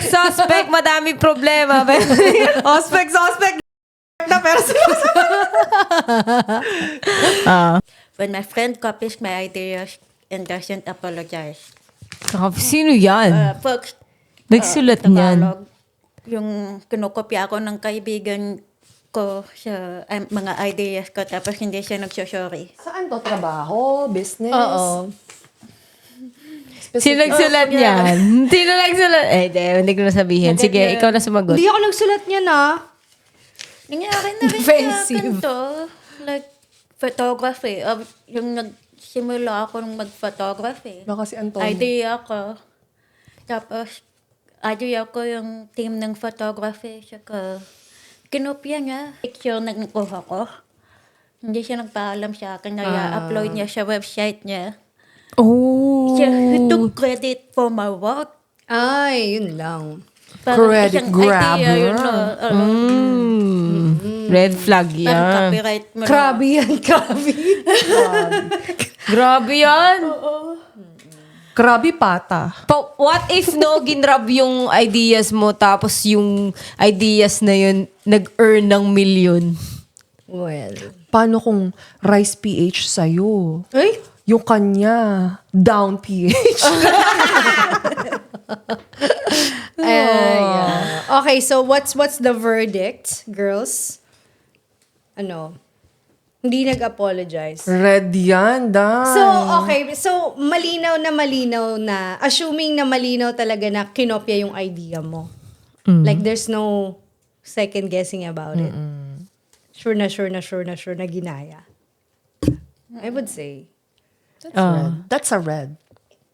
Suspect. Madaming problema. Suspect. Na, pero When my friend copies my ideas and doesn't apologize. Sino yan? Folks, Nagsulat niyan. Tagalog, yung kinukopya ako ng kaibigan ko sa mga ideas ko tapos hindi siya nagsosorry. Saan to? Trabaho? Business? Oo. Sino nagsulat niyan? Sino nagsulat? Hindi ko na sabihin. Sige, ikaw na sumagot. Hindi ako nagsulat niya na. Nangyari na rin sa Offensive. akin to. Like, photography. Yung nagsimula ako ng mag-photography. Baka si Antonio. Idea ko. Tapos, idea ko yung team ng photography. Saka, kinopya niya. Picture na nakuha ko. Hindi siya nagpaalam sa akin. Upload niya sa website niya. Oh. He took credit for my work. Ay, yun lang. Parang Credit isang grabber. idea yun, Red flag Parang yan. copyright mo. Krabi yan, krabi. Grabe yan. Krabi pata. What if no, ginrab yung ideas mo tapos yung ideas na yun nag-earn ng million? Well. Paano kung rice PH sa'yo? Ay? Yung kanya, down PH. Yeah. Okay, so what's the verdict, girls? Ano? Hindi nag-apologize. Red yan, Dan. So, okay. So, malinaw na, assuming na malinaw talaga na kinopya yung idea mo. Like, there's no second guessing about it. Sure na ginaya. I would say. That's red. That's a red.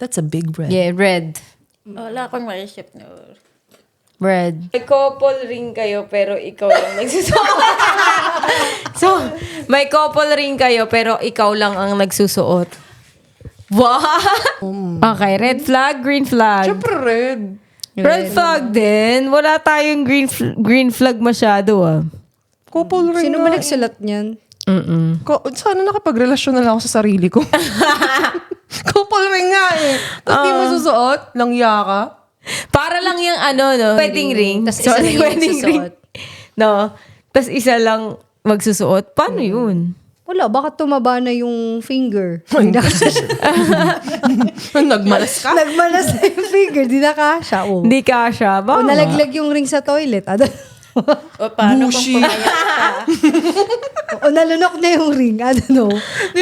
That's a big red. Yeah, red. Wala akong maisip na. Red. May couple ring kayo pero ikaw lang nagsusuot. So, may couple ring kayo pero ikaw lang ang nagsusuot. Wow! Okay, red flag, green flag. Siyempre red. Red flag din. Wala tayong green flag masyado ah. Couple ring Sino nga ba eh. nagsulat niyan? Sana nakapagrelasyon na lang ako sa sarili ko. Couple ring nga eh. Tapos di mo susuot, langya ka. Para lang yung no? Wedding ring. Tas isa lang yung magsusuot. No? Tapos isa lang magsusuot. Paano yun? Wala, baka tumaba na yung finger. Nagmalas ka? Nagmalas na yung finger, di na kasha. Oh. Hindi kasha. O Ba? nalaglag yung ring sa toilet. O paano Bushi. kung pumayat ka? O nalunok na yung ring. I don't know.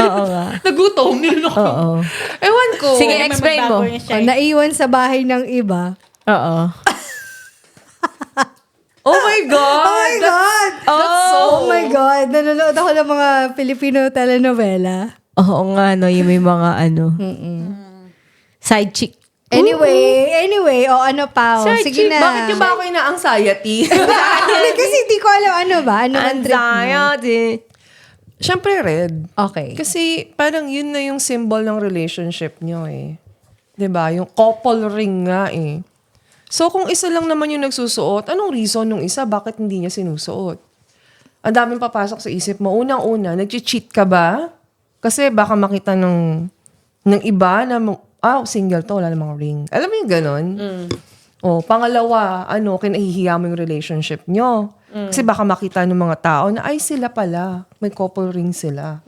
Oo nga. Nagutom, nilunok. Oo. Ewan ko. Sige, May explain mo. magbago yung O siya. naiwan sa bahay ng iba. Oo. Oh my God! Oh my God! Oh! Oh my God! Nanonood ako ng mga Filipino telenovela. Oo nga, no? Yung may mga side chick. Anyway, ano pa? O, Sir, sige Chief, na. Bakit yung ba ako na-anxiety? Hindi, kasi hindi ko alam ano ba? Ano ang trip mo? Anxiety. Siyempre red. Okay. Kasi parang yun na yung symbol ng relationship nyo eh. 'Di ba? Yung couple ring nga eh. So kung isa lang naman yung nagsusuot, anong reason nung isa bakit hindi niya sinusuot? Ang daming papasok sa isip mo. Unang-una, nag-cheat ka ba? Kasi baka makita ng iba na single to, wala namang ring. Alam mo yung ganon? O, pangalawa, kinahihiya mo yung relationship nyo. Kasi baka makita ng mga tao na, ay, sila pala. May couple ring sila.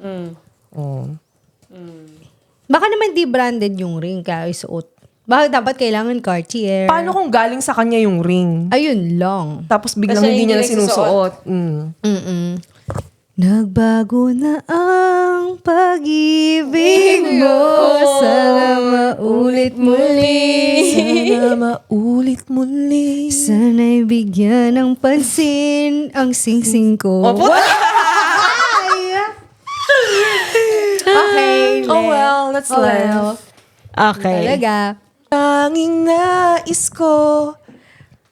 O. Baka naman di branded yung ring kaya isuot. Baka dapat kailangan Cartier. Paano kung galing sa kanya yung ring? Ayun lang. Tapos biglang Kasi hindi hindi niya na nagsusuot. sinusuot. Mm-mm. Nagbago na ang pag-ibig mo. Sana maulit muli. Sana maulit muli. Sana'y bigyan ng pansin ang singsing ko. Okay. Oh well, that's life. Okay. Talaga. Tanging nais ko,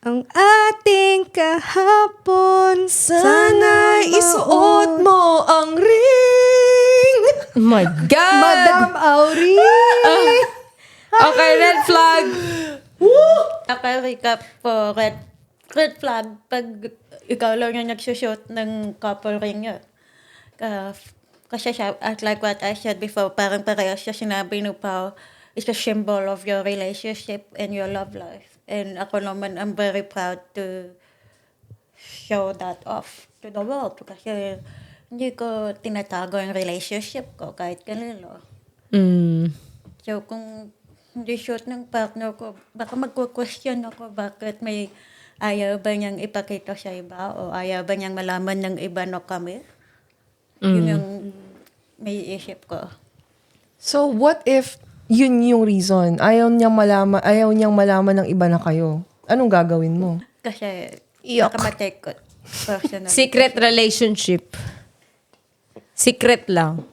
Ang ating kahapon, sana isuot mo ang ring. Oh my God! Madam Auri. Okay, red flag. Naka-recap po, red flag, pag ikaw lang yung nagsushoot ng couple ring yun. Kasi siya, like what I said before, parang parehas siya sinabi ni Pao, it's a symbol of your relationship and your love life. And ako naman, I'm very proud to show that off to the world. Kasi hindi ko tinatago yung relationship ko kahit kanino. So kung hindi shoot ng partner ko, baka magko-question ako bakit may ayaw ba niyang ipakita sa iba o ayaw ba niyang malaman ng iba na kami. Yun yung may isip ko. So what if yun yung reason? Ayaw niyang malaman ng iba na kayo. Anong gagawin mo? Kasi Yuck. baka matake ko personally. Secret relationship. Secret lang.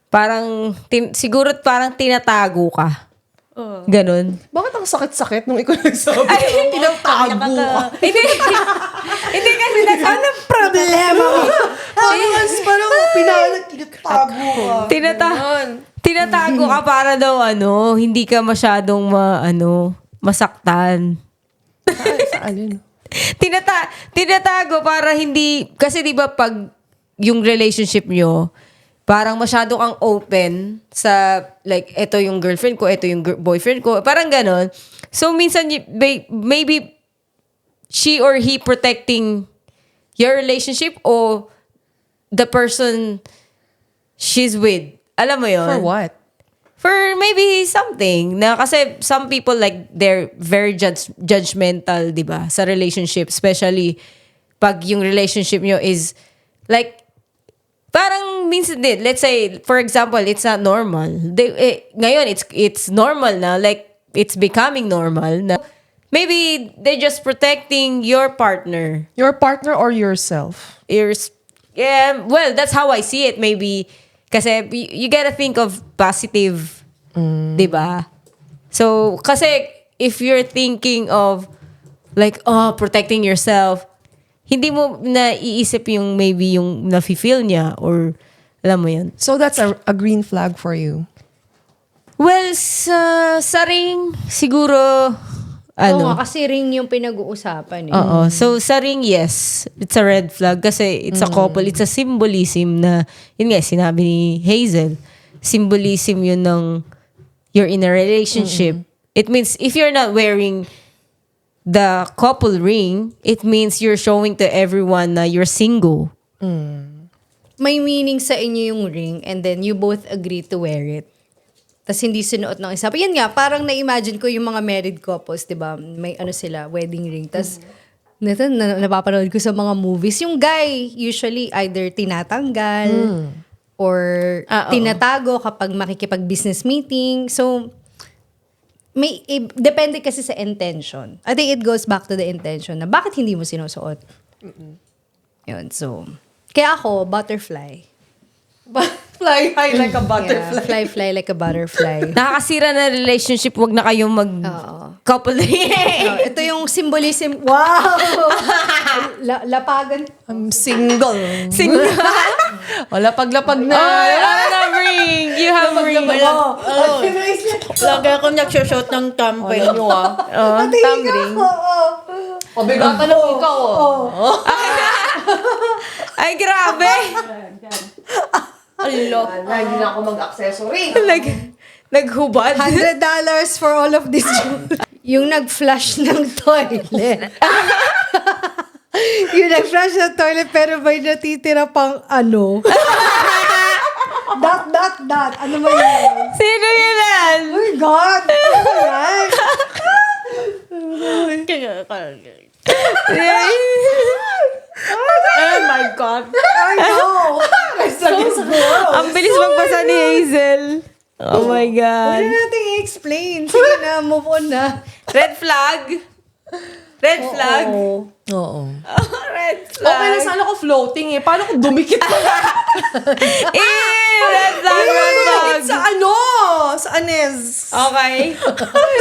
Parang, siguro parang tinatago ka. Oo. Ganon. Bakit ang sakit-sakit nung ikaw nagsabi? Tinatago ka. Hindi kasi anong problema mo? Parang tinatago ka. Tinatago ka para daw hindi ka masyadong masaktan. Sa alin? Tinatago para hindi, kasi di ba pag yung relationship nyo, parang masyado kang open sa, like, eto yung girlfriend ko, eto yung boyfriend ko, parang ganon. So, minsan, maybe she or he protecting your relationship o the person she's with. Alam mo yun? For what? For maybe something. Na kasi some people, like, they're very judgmental, di ba? Sa relationship. Especially pag yung relationship nyo is, like, parang minsan din, let's say, for example, it's not normal. Ngayon, it's normal na. Like, it's becoming normal na. Maybe they're just protecting your partner. Your partner or yourself? Yeah, well, that's how I see it. Maybe, kasi you gotta think of positive, di ba? So, kasi if you're thinking of, like, protecting yourself, hindi mo naiisip yung maybe yung nafe-feel niya or alam mo yun. So that's a green flag for you? Well, sa ring, siguro, Oo nga, kasi ring yung pinag-uusapan eh. Oo. So, sa ring, yes. It's a red flag kasi it's a couple. It's a symbolism na, yun nga, sinabi ni Hazel. Symbolism yun ng you're in a relationship. It means if you're not wearing the couple ring, it means you're showing to everyone na you're single. May meaning sa inyo yung ring and then you both agree to wear it. Tapos hindi sinuot ng isa. Pero yan nga, parang na-imagine ko yung mga married couples, di ba? May sila, wedding ring. Tapos, napapanood ko sa mga movies. Yung guy, usually, either tinatanggal or tinatago kapag makikipag-business meeting. So, depende kasi sa intention. I think it goes back to the intention na bakit hindi mo sinusuot. Yun, so. Kaya ako, butterfly. Fly high like a Yeah, fly like a butterfly. Nakakasira na relationship, wag na kayong couple ring. Ito yung symbolism. Wow! Lapagan. I'm single. Single. Lapag-lapag na. Ring. You have a ring. Lagi akong nagsushoot ng thumbprint nyo Thumb ring. Pabigatan ng ikaw. Ay, grabe. Hindi na ako mag-accessory. Naghubad. $100 for all of this. Yung nag-flush ng toilet. Yung nag-flush ng toilet pero may natitira pang dot. Ano ba yun? Sino yan? Oh my God! Ano ba yan? Oh my God. Ay, Ang bilis magbasa ni Hazel. Oh my God. Wala natin i-explain. Sige na, move on na. Red flag? Red flag? Oo. Red flag. Okay na sana ako floating eh. Paano kung dumikit pa na? Red flag, red flag. Sa ano? Sa Anez. Okay.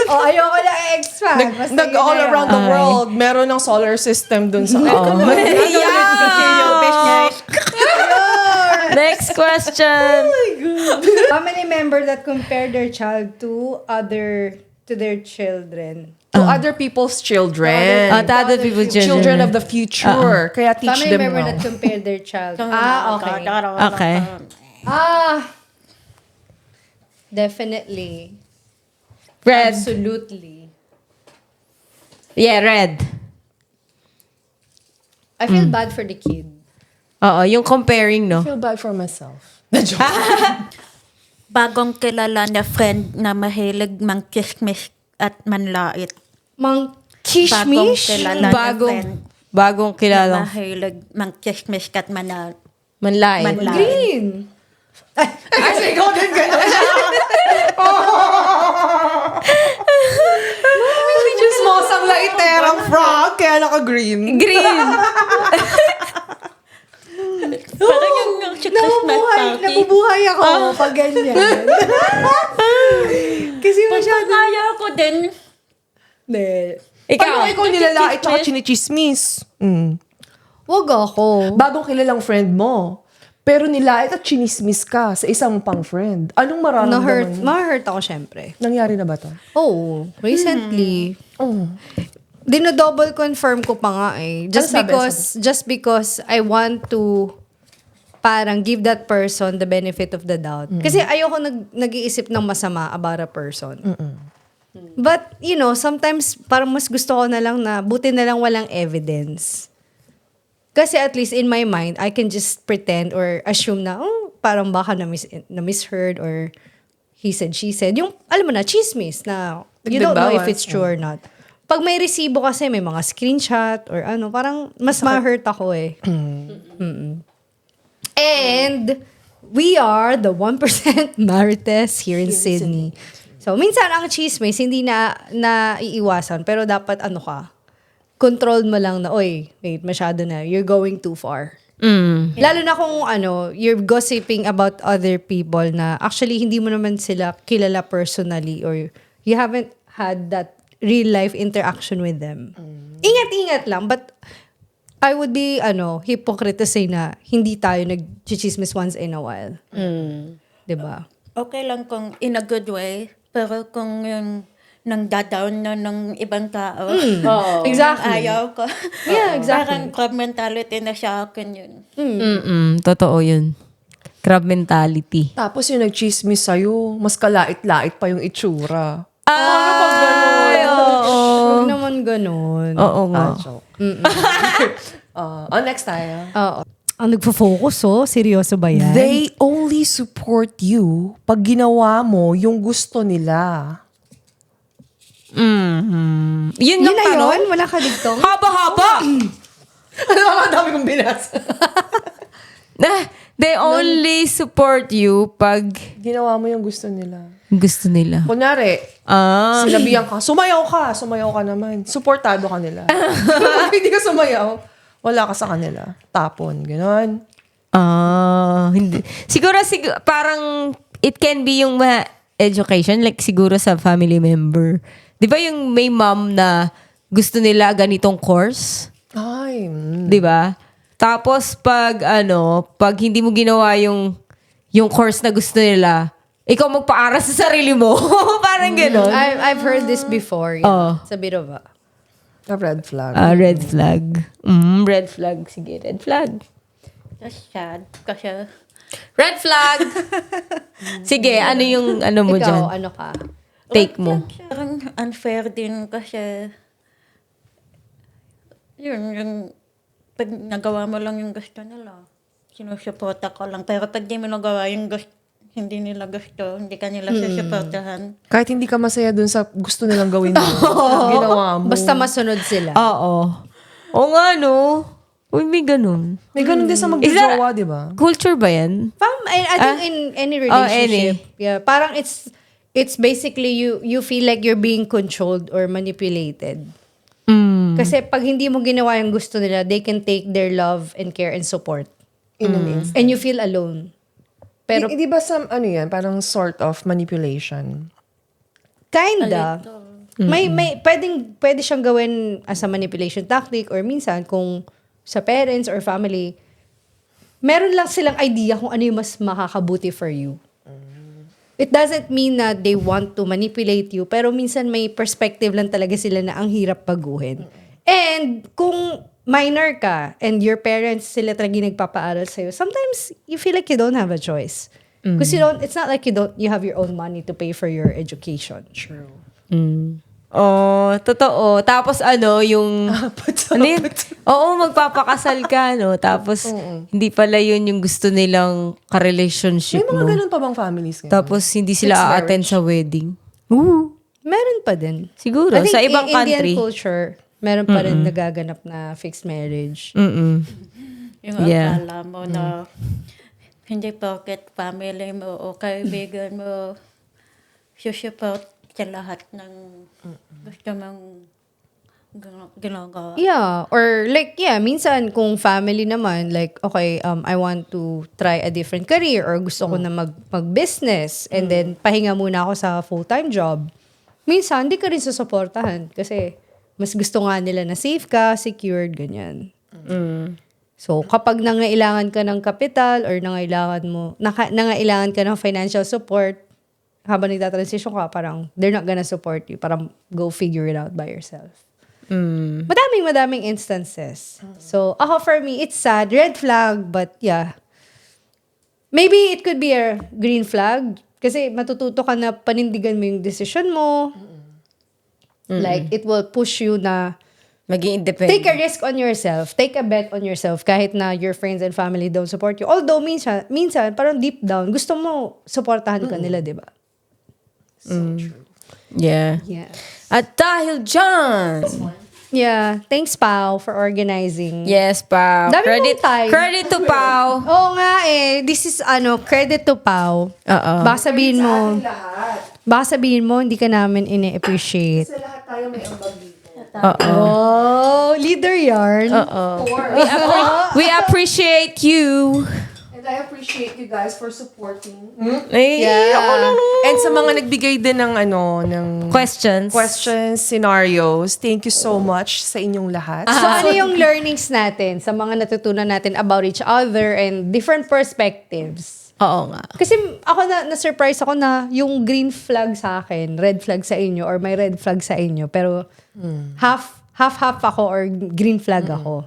Ayoko na expand. All around the world. Meron ng solar system dun sa Next question. Family member that compare their child to their children. To other people's children. To other people's Children of the future. Kaya teach Family them member now. that compare their child. Okay. Okay. Definitely. Red. Absolutely. Yeah, red. I feel bad for the kid. Oo, yung comparing, no? I feel bad for myself. Bagong kilala na friend na mahilig mang-kismis at manlait. Mang Bagong kishmish? kilala na friend Bagong na kilala. mahilig mang-kismis at Manlait. Manlait. Green. Ay, ikaw din gano'n. Chismosang laiterang frog, kaya naka-green. Green. Parang yung Christmas party. Nabubuhay ako pag ganyan. Kasi masyado. Kaya ko din. Paano ikaw nilalait tsaka chinichismis? Wag ako. Bagong kilalang friend mo. Pero nilait at chinismis ka sa isang pang friend. Anong mararamdaman mo? Ma-hurt ako syempre. Nangyari na ba to? Oh, recently. Oh. Dino-double confirm ko pa nga eh. Just because I want to parang give that person the benefit of the doubt. Kasi ayoko nag-iisip ng masama about a person. But, sometimes parang mas gusto ko na lang na buti na lang walang evidence. Kasi at least in my mind, I can just pretend or assume na, parang baka na-misheard or he said, she said. Yung, alam mo na, chismis na you don't know if it's true or not. Pag may resibo kasi, may mga screenshot or parang mas ma-hurt ako eh. And we are the 1% Marites here in Sydney. So, minsan ang chismis, hindi na iiwasan. Pero dapat control mo lang na, wait, masyado na. You're going too far. Lalo na kung you're gossiping about other people na actually hindi mo naman sila kilala personally or you haven't had that real life interaction with them. Ingat-ingat lang. But I would be hypocrite to say na hindi tayo nag-chismis once in a while. Diba? Okay lang kung in a good way. Pero kung yung nang-down na ng ibang tao. Exactly. Ayaw ko. Yeah, exactly. Parang crab mentality na sa akin yun. Totoo yun. Crab mentality. Tapos yung nag-chismis sa'yo, mas kalait-lait pa yung itsura. Huwag naman ganun. Oo nga. Next tayo. Oo. Ang nagpo-focus, seryoso ba yan? They only support you pag ginawa mo yung gusto nila. Yun Yun yung na tanong. yun? Wala ka dito? Haba-haba. Ang dami kong binasa. They only support you pag Ginawa mo yung gusto nila. gusto nila. Kunyari, sinabihan ka, sumayaw ka naman. Suportado ka nila. Pag hindi ka sumayaw, wala ka sa kanila. Tapon, gano'n. Hindi. Siguro, parang it can be yung education, like siguro sa family member. Di ba yung may mom na gusto nila ganitong course? Ay, Di ba? Tapos pag hindi mo ginawa yung course na gusto nila, ikaw magpaaral sa sarili mo. Parang gano'n. I've heard this before. Yeah. It's a bit of a red flag. Red flag. Red flag. Sige, red flag. That's sad. Kasi Red flag! Sige, ano yung mo ikaw, dyan? ano ka? Take mo. parang unfair din kasi yung pag nagawa mo lang yung gusto nila, sinusuporta ko lang. Pero pag di mo nagawa yung hindi nila gusto, hindi ka nila susuportahan. Kahit hindi ka masaya dun sa gusto nilang gawin mo. Ginawa mo. Basta masunod sila. Oo. O nga, no? Uy, may ganun. May ganun din sa Is that- magjojowa, di ba? Culture ba yan? I think in any relationship, any. yeah, parang it's basically you feel like you're being controlled or manipulated. Kasi pag hindi mo ginawa yung gusto nila, they can take their love and care and support. In an instant. And you feel alone. Pero Di ba sa, ano yan, parang sort of manipulation? kinda. Pwede siyang gawin as a manipulation tactic or minsan kung sa parents or family, meron lang silang idea kung ano yung mas makakabuti for you. It doesn't mean na they want to manipulate you, pero minsan may perspective lang talaga sila na ang hirap baguhin. And kung minor ka and your parents sila talaga nagpapaaral sa'yo, sometimes you feel like you don't have a choice. Because it's not like you have your own money to pay for your education. True. Oh, totoo. Tapos yung... ano yun? Oo, magpapakasal ka, no? Tapos, hindi pala yun yung gusto nilang May ka-relationship mga mo. ganun pa bang families ngayon? Tapos, hindi sila Fixed a-attend sa wedding. Ooh. Meron pa din. Siguro, I think sa ibang in Indian country. culture, meron pa rin nagaganap na fixed marriage. Mm-mm. Yung Yeah. akala mo na hindi porket family mo o kaibigan mo susupport sa lahat ng gusto mong ginagawa. Yeah, or like minsan kung family naman like okay, I want to try a different career or gusto ko na mag-business and then pahinga muna ako sa full-time job. Minsan hindi ka rin susuportahan kasi mas gusto nga nila na safe ka, secured, ganyan. So, kapag nangailangan ka ng capital or nangailangan ka ng financial support, habang nagtatransition ka, parang they're not gonna support you. Parang go figure it out by yourself. Madaming instances. So, ako for me, it's sad. Red flag, but yeah. Maybe it could be a green flag. Kasi matututo ka na panindigan mo yung decision mo. Like, it will push you na Maging independent. take a risk on yourself. Take a bet on yourself kahit na your friends and family don't support you. Although, minsan parang deep down, gusto mo supportahan ka nila, di ba? Yeah. Yeah. At dahil dyan, Yeah. Thanks, Pao, for organizing. yes, Pao. Dami mong time. Credit to Pao. Oo nga This is credit to Pao. Oo. Baka sabihin mo, hindi ka namin ini-appreciate. lahat tayo may ambag dito. Oo. Oh, leader yarn. Oo. We appreciate you. And I appreciate you guys for supporting. Ay, ako na. And sa mga nagbigay din ng Questions. scenarios, thank you so much sa inyong lahat. So, ano yung learnings natin sa mga natutunan natin about each other and different perspectives? Oo nga. Kasi ako na-surprise ako na yung green flag sa akin, red flag sa inyo, or may red flag sa inyo. Pero half ako or green flag ako.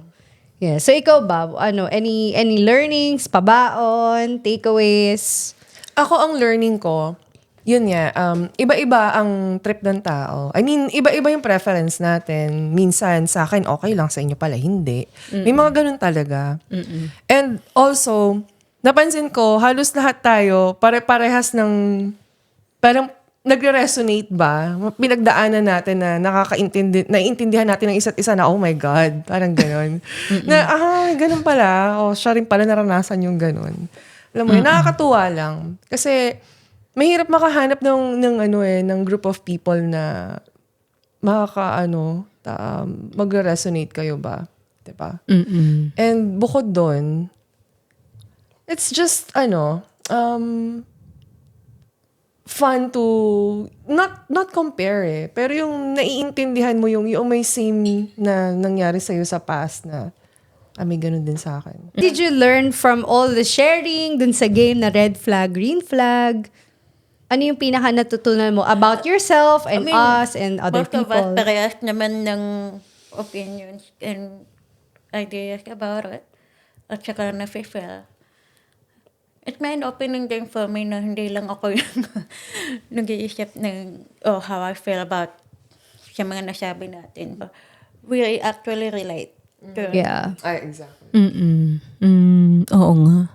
Yeah. So ikaw ba, any learnings, pabaon, takeaways? Ako ang learning ko, yun nga, iba-iba ang trip ng tao. I mean, iba-iba yung preference natin. Minsan, sa akin, okay lang. Sa inyo pala, hindi. May mga ganun talaga. And also, napansin ko, halos lahat tayo, pare-parehas ng, parang nagre-resonate ba? Pinagdaanan natin na naiintindihan natin ng isa't isa na, oh my God, parang ganun. Ganun pala. Siya rin pala naranasan yung ganun. Alam mo, nakakatuwa lang. Kasi, mahirap makahanap ng group of people na magre-resonate kayo ba? Diba? And bukod doon, it's just, fun to not compare pero yung naiintindihan mo yung may same na nangyari sa'yo sa past na may ganun din sa akin. Did you learn from all the sharing dun sa game na red flag, green flag? Ano yung pinaka natutunan mo about yourself and us and other Most of us people? parehas naman ng opinions and ideas about it. At saka na-fulfill. It's my opening din for me na hindi lang ako yung nag-iisip ng how I feel about sa mga nasabi natin. But we actually relate to it. Yeah. Exactly. Oo nga.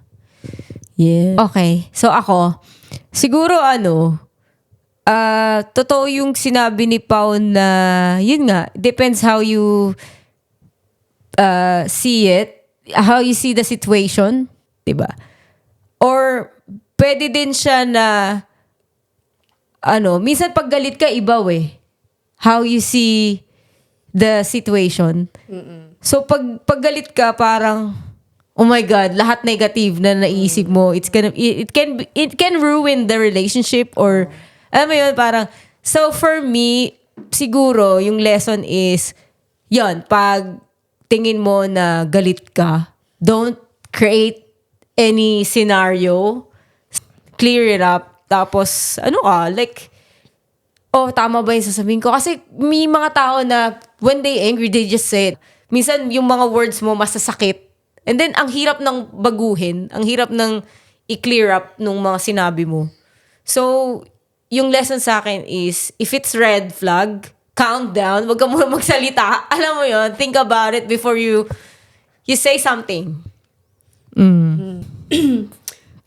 Yeah. Okay. So ako, siguro totoo yung sinabi ni Pao na, yun nga, depends how you see it. how you see the situation, 'di ba? Or pwede din siya na minsan pag galit ka iba how you see the situation. So pag galit ka parang oh my god, lahat negative na naiisip mo. It can ruin the relationship or alam mo yun parang so for me siguro yung lesson is yon pag tingin mo na galit ka, don't create any scenario. Clear it up. Tapos, tama ba yung sasabihin ko? Kasi may mga tao na when they angry, they just say it. Minsan, yung mga words mo masasakit. And then, ang hirap ng baguhin. Ang hirap ng i-clear up nung mga sinabi mo. So, yung lesson sa akin is, if it's red flag, count down. Huwag ka muna magsalita. Alam mo yon, think about it before you say something.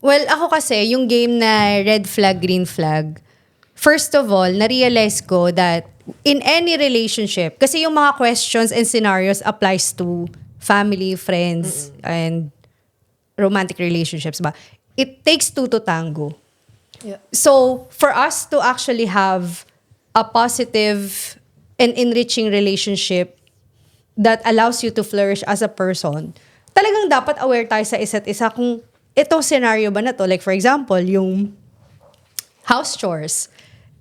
Well, ako kasi, yung game na red flag, green flag, first of all, na-realize ko that in any relationship, kasi yung mga questions and scenarios applies to family, friends, and romantic relationships ba? It takes two to tango. Yeah. So, for us to actually have a positive and enriching relationship that allows you to flourish as a person, talagang dapat aware tayo sa isa't isa kung itong scenario ba na to. Like for example, yung house chores.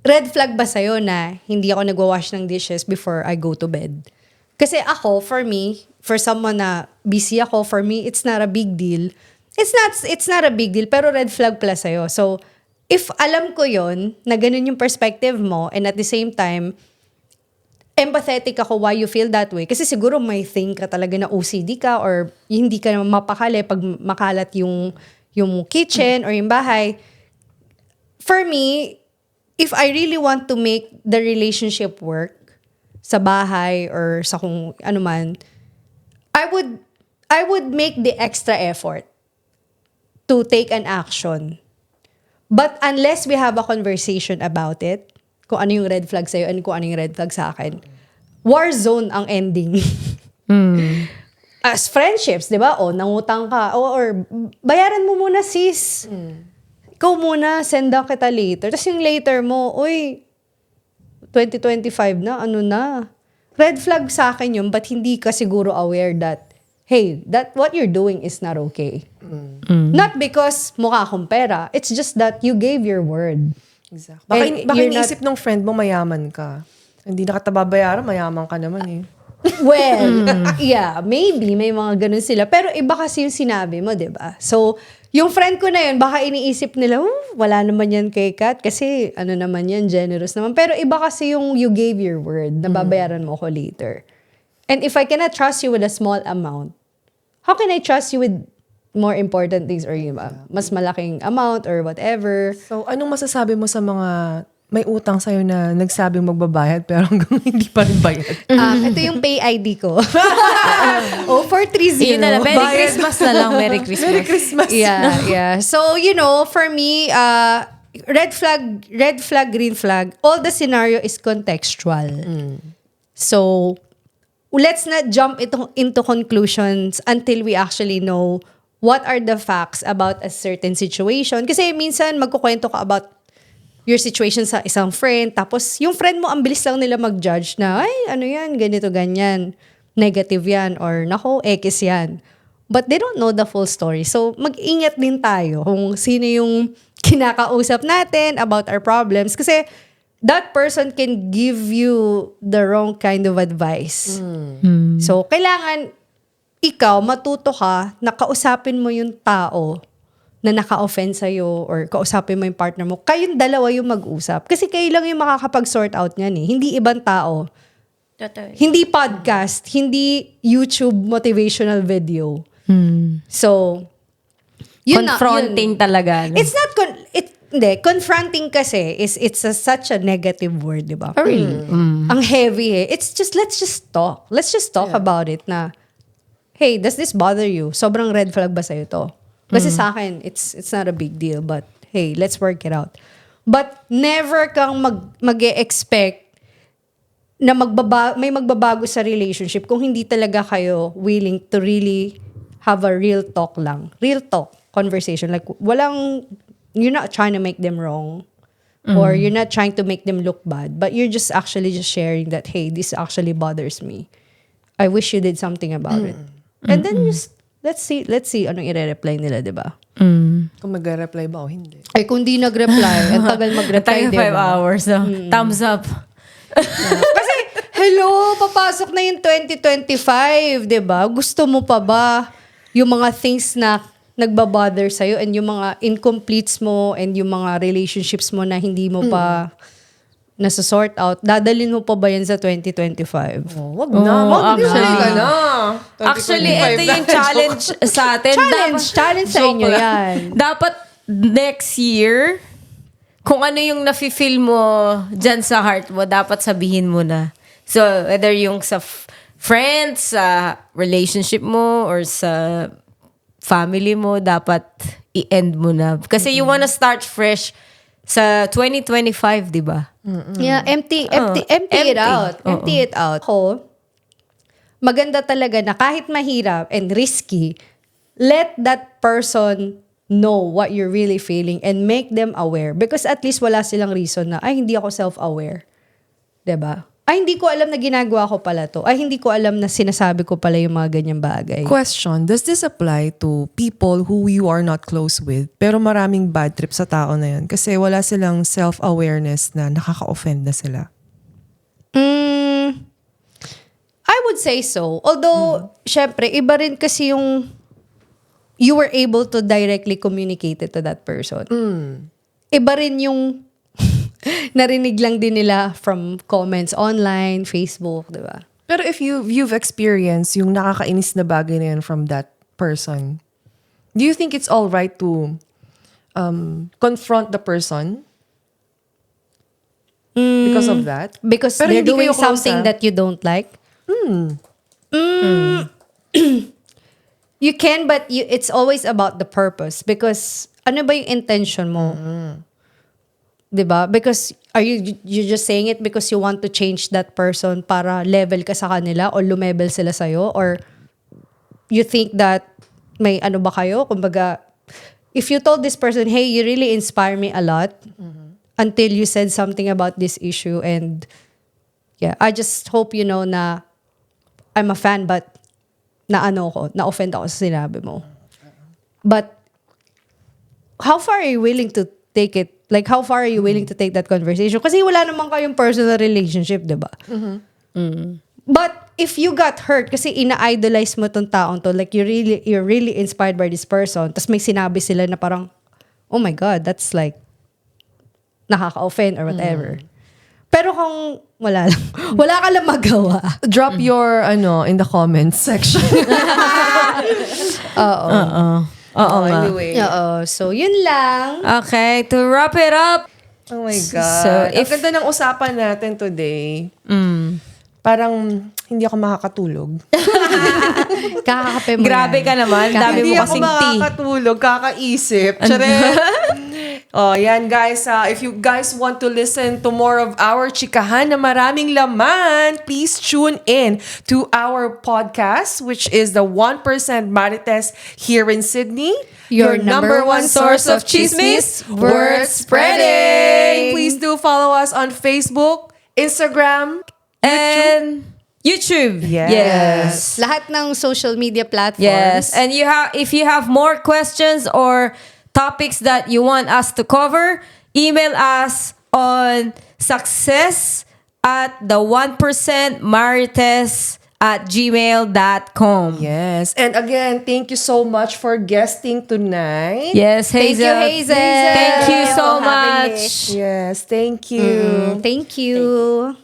Red flag ba sa'yo na hindi ako nagwawash ng dishes before I go to bed? Kasi ako, for me, for someone na busy ako, for me, it's not a big deal. It's not a big deal, pero red flag pala sa'yo. So, if alam ko yon na ganun yung perspective mo, and at the same time, empathetic ako why you feel that way. Kasi siguro may think ka talaga na OCD ka or hindi ka naman mapakali pag makalat yung kitchen or yung bahay. For me, if I really want to make the relationship work sa bahay or sa kung ano man, I would make the extra effort to take an action. But unless we have a conversation about it, kung ano yung red flag sa'yo and kung ano yung red flag sa akin, war zone ang ending. As friendships, di ba? O, nangutang ka. Or bayaran mo muna, sis. Ikaw muna, send down kita later. Tapos yung later mo, 2025 na, ano na. Red flag sa akin yun, but hindi ka siguro aware that, hey, that what you're doing is not okay. Not because mukha akong pera. It's just that you gave your word. Exactly. Baka you're not- iniisip ng friend mo mayaman ka. Hindi na kita babayaran, mayaman ka naman eh. Well, yeah, maybe may mga ganun sila. Pero iba kasi yung sinabi mo, di ba? So, yung friend ko na yun, baka iniisip nila, wala naman yan kay Kat kasi ano naman yan, generous naman. Pero iba kasi yung you gave your word na babayaran mo ko later. And if I cannot trust you with a small amount, how can I trust you with more important things or yung mas malaking amount or whatever? So, anong masasabi mo sa mga may utang sa'yo na nagsabing magbabayad pero hanggang hindi pa rin bayad? Ito yung pay ID ko. 0430. Yun na lang. Merry Christmas na lang. Merry Christmas. Merry Christmas. Yeah. So, for me, red flag, green flag, all the scenario is contextual. So, let's not jump into conclusions until we actually know what are the facts about a certain situation. Kasi minsan, magkukwento ka about your situation sa isang friend, tapos yung friend mo, ang bilis lang nila mag-judge na, ay, ano yan, ganito, ganyan, negative yan, or nako, X yan. But they don't know the full story. So, mag-ingat din tayo kung sino yung kinakausap natin about our problems. Kasi, that person can give you the wrong kind of advice. So, kailangan ikaw, matuto ka na kausapin mo yung tao na naka-offend sa'yo or kausapin mo yung partner mo, kayong dalawa yung mag-usap. Kasi kayo lang yung makakapag-sort out niyan eh. Hindi ibang tao. Totoo. Hindi podcast, hindi YouTube motivational video. So, Confronting talaga. No? It's not, confronting kasi it's such a negative word, di ba? Oh, really? Ang heavy eh. It's just, let's just talk. Let's just talk about it na, hey, does this bother you? Sobrang red flag ba sa'yo to? Kasi sa akin, it's not a big deal. But, hey, let's work it out. But, never kang mag-e-expect na may magbabago sa relationship kung hindi talaga kayo willing to really have a real talk lang. Real talk conversation. Like, you're not trying to make them wrong. Or you're not trying to make them look bad. But you're just actually just sharing that, hey, this actually bothers me. I wish you did something about it. And then just, let's see anong i-reply nila, di ba? Kung mag-reply ba o hindi. Ay, kung di nag-reply, ang tagal mag-reply, Tayo di 5 ba? hours. So, thumbs up. Kasi, hello, papasok na yung 2025, di ba? Gusto mo pa ba yung mga things na nagbabother sa'yo and yung mga incompletes mo and yung mga relationships mo na hindi mo pa nasa-sort out, dadalhin mo pa ba yan sa 2025? Oh, wag na. Mag-delay ka na. Actually, 2025 ito yung na. challenge sa atin. Challenge sa inyo yan. Dapat next year, kung ano yung nafe-feel mo dyan sa heart mo, dapat sabihin mo na. So, whether yung sa friends, sa relationship mo, or sa family mo, dapat i-end mo na. Kasi you wanna start fresh sa 2025, di ba? Yeah, empty it out. Empty it out. Ako, maganda talaga na kahit mahirap and risky, let that person know what you're really feeling and make them aware. Because at least wala silang reason na, ay, hindi ako self-aware. Diba? Ay, hindi ko alam na ginagawa ko pala to. Ay, hindi ko alam na sinasabi ko pala yung mga ganyang bagay. Question, does this apply to people who you are not close with pero maraming bad trip sa tao na yun kasi wala silang self-awareness na nakaka-offend na sila? I would say so. Although, syempre, iba rin kasi yung you were able to directly communicate it to that person. Iba rin yung narinig lang din nila from comments online, Facebook, di ba? Pero if you've experienced yung nakakainis na bagay na yun from that person, do you think it's all right to confront the person because of that? Because Pero they're hindi doing kayo close, something ah. that you don't like? You can, but it's always about the purpose. Because ano ba yung intention mo? Diba? Because you just saying it because you want to change that person para level ka sa kanila or lumevel sila sa'yo? Or you think that may ano ba kayo? Kumbaga, if you told this person, hey, you really inspire me a lot until you said something about this issue and yeah, I just hope you know na I'm a fan but na-offend ako sa sinabi mo. But how far are you willing to take it? Like, how far are you willing to take that conversation? Kasi wala naman kayong personal relationship, di ba? But if you got hurt kasi ina-idolize mo tong taong to, like you're really inspired by this person, tapos may sinabi sila na parang, oh my God, that's like nakaka-offend or whatever. Pero kung wala ka lang magawa. Drop your in the comments section. Anyway. Oo. So, yun lang. Okay, to wrap it up. Oh my God. So, Ang ganda ng usapan natin today. Parang hindi ako makakatulog. Kakakape mo Grabe yan. ka naman. Dami Hindi mo ako kasing tea. makakatulog, kakaisip. Charet! Oh, yan guys. If you guys want to listen to more of our chikahan na maraming laman, please tune in to our podcast, which is the 1% Marites here in Sydney. Your number one source of chismis, word spreading. Please do follow us on Facebook, Instagram, And YouTube. Yes. Lahat ng social media platforms. Yes. And if you have more questions or topics that you want us to cover, email us on success@the1%marites@gmail.com. Yes. And again, thank you so much for guesting tonight. Yes, Thank Hazel. you, Hazel. Thank you so for having me. much. Yes, thank you. Thank you.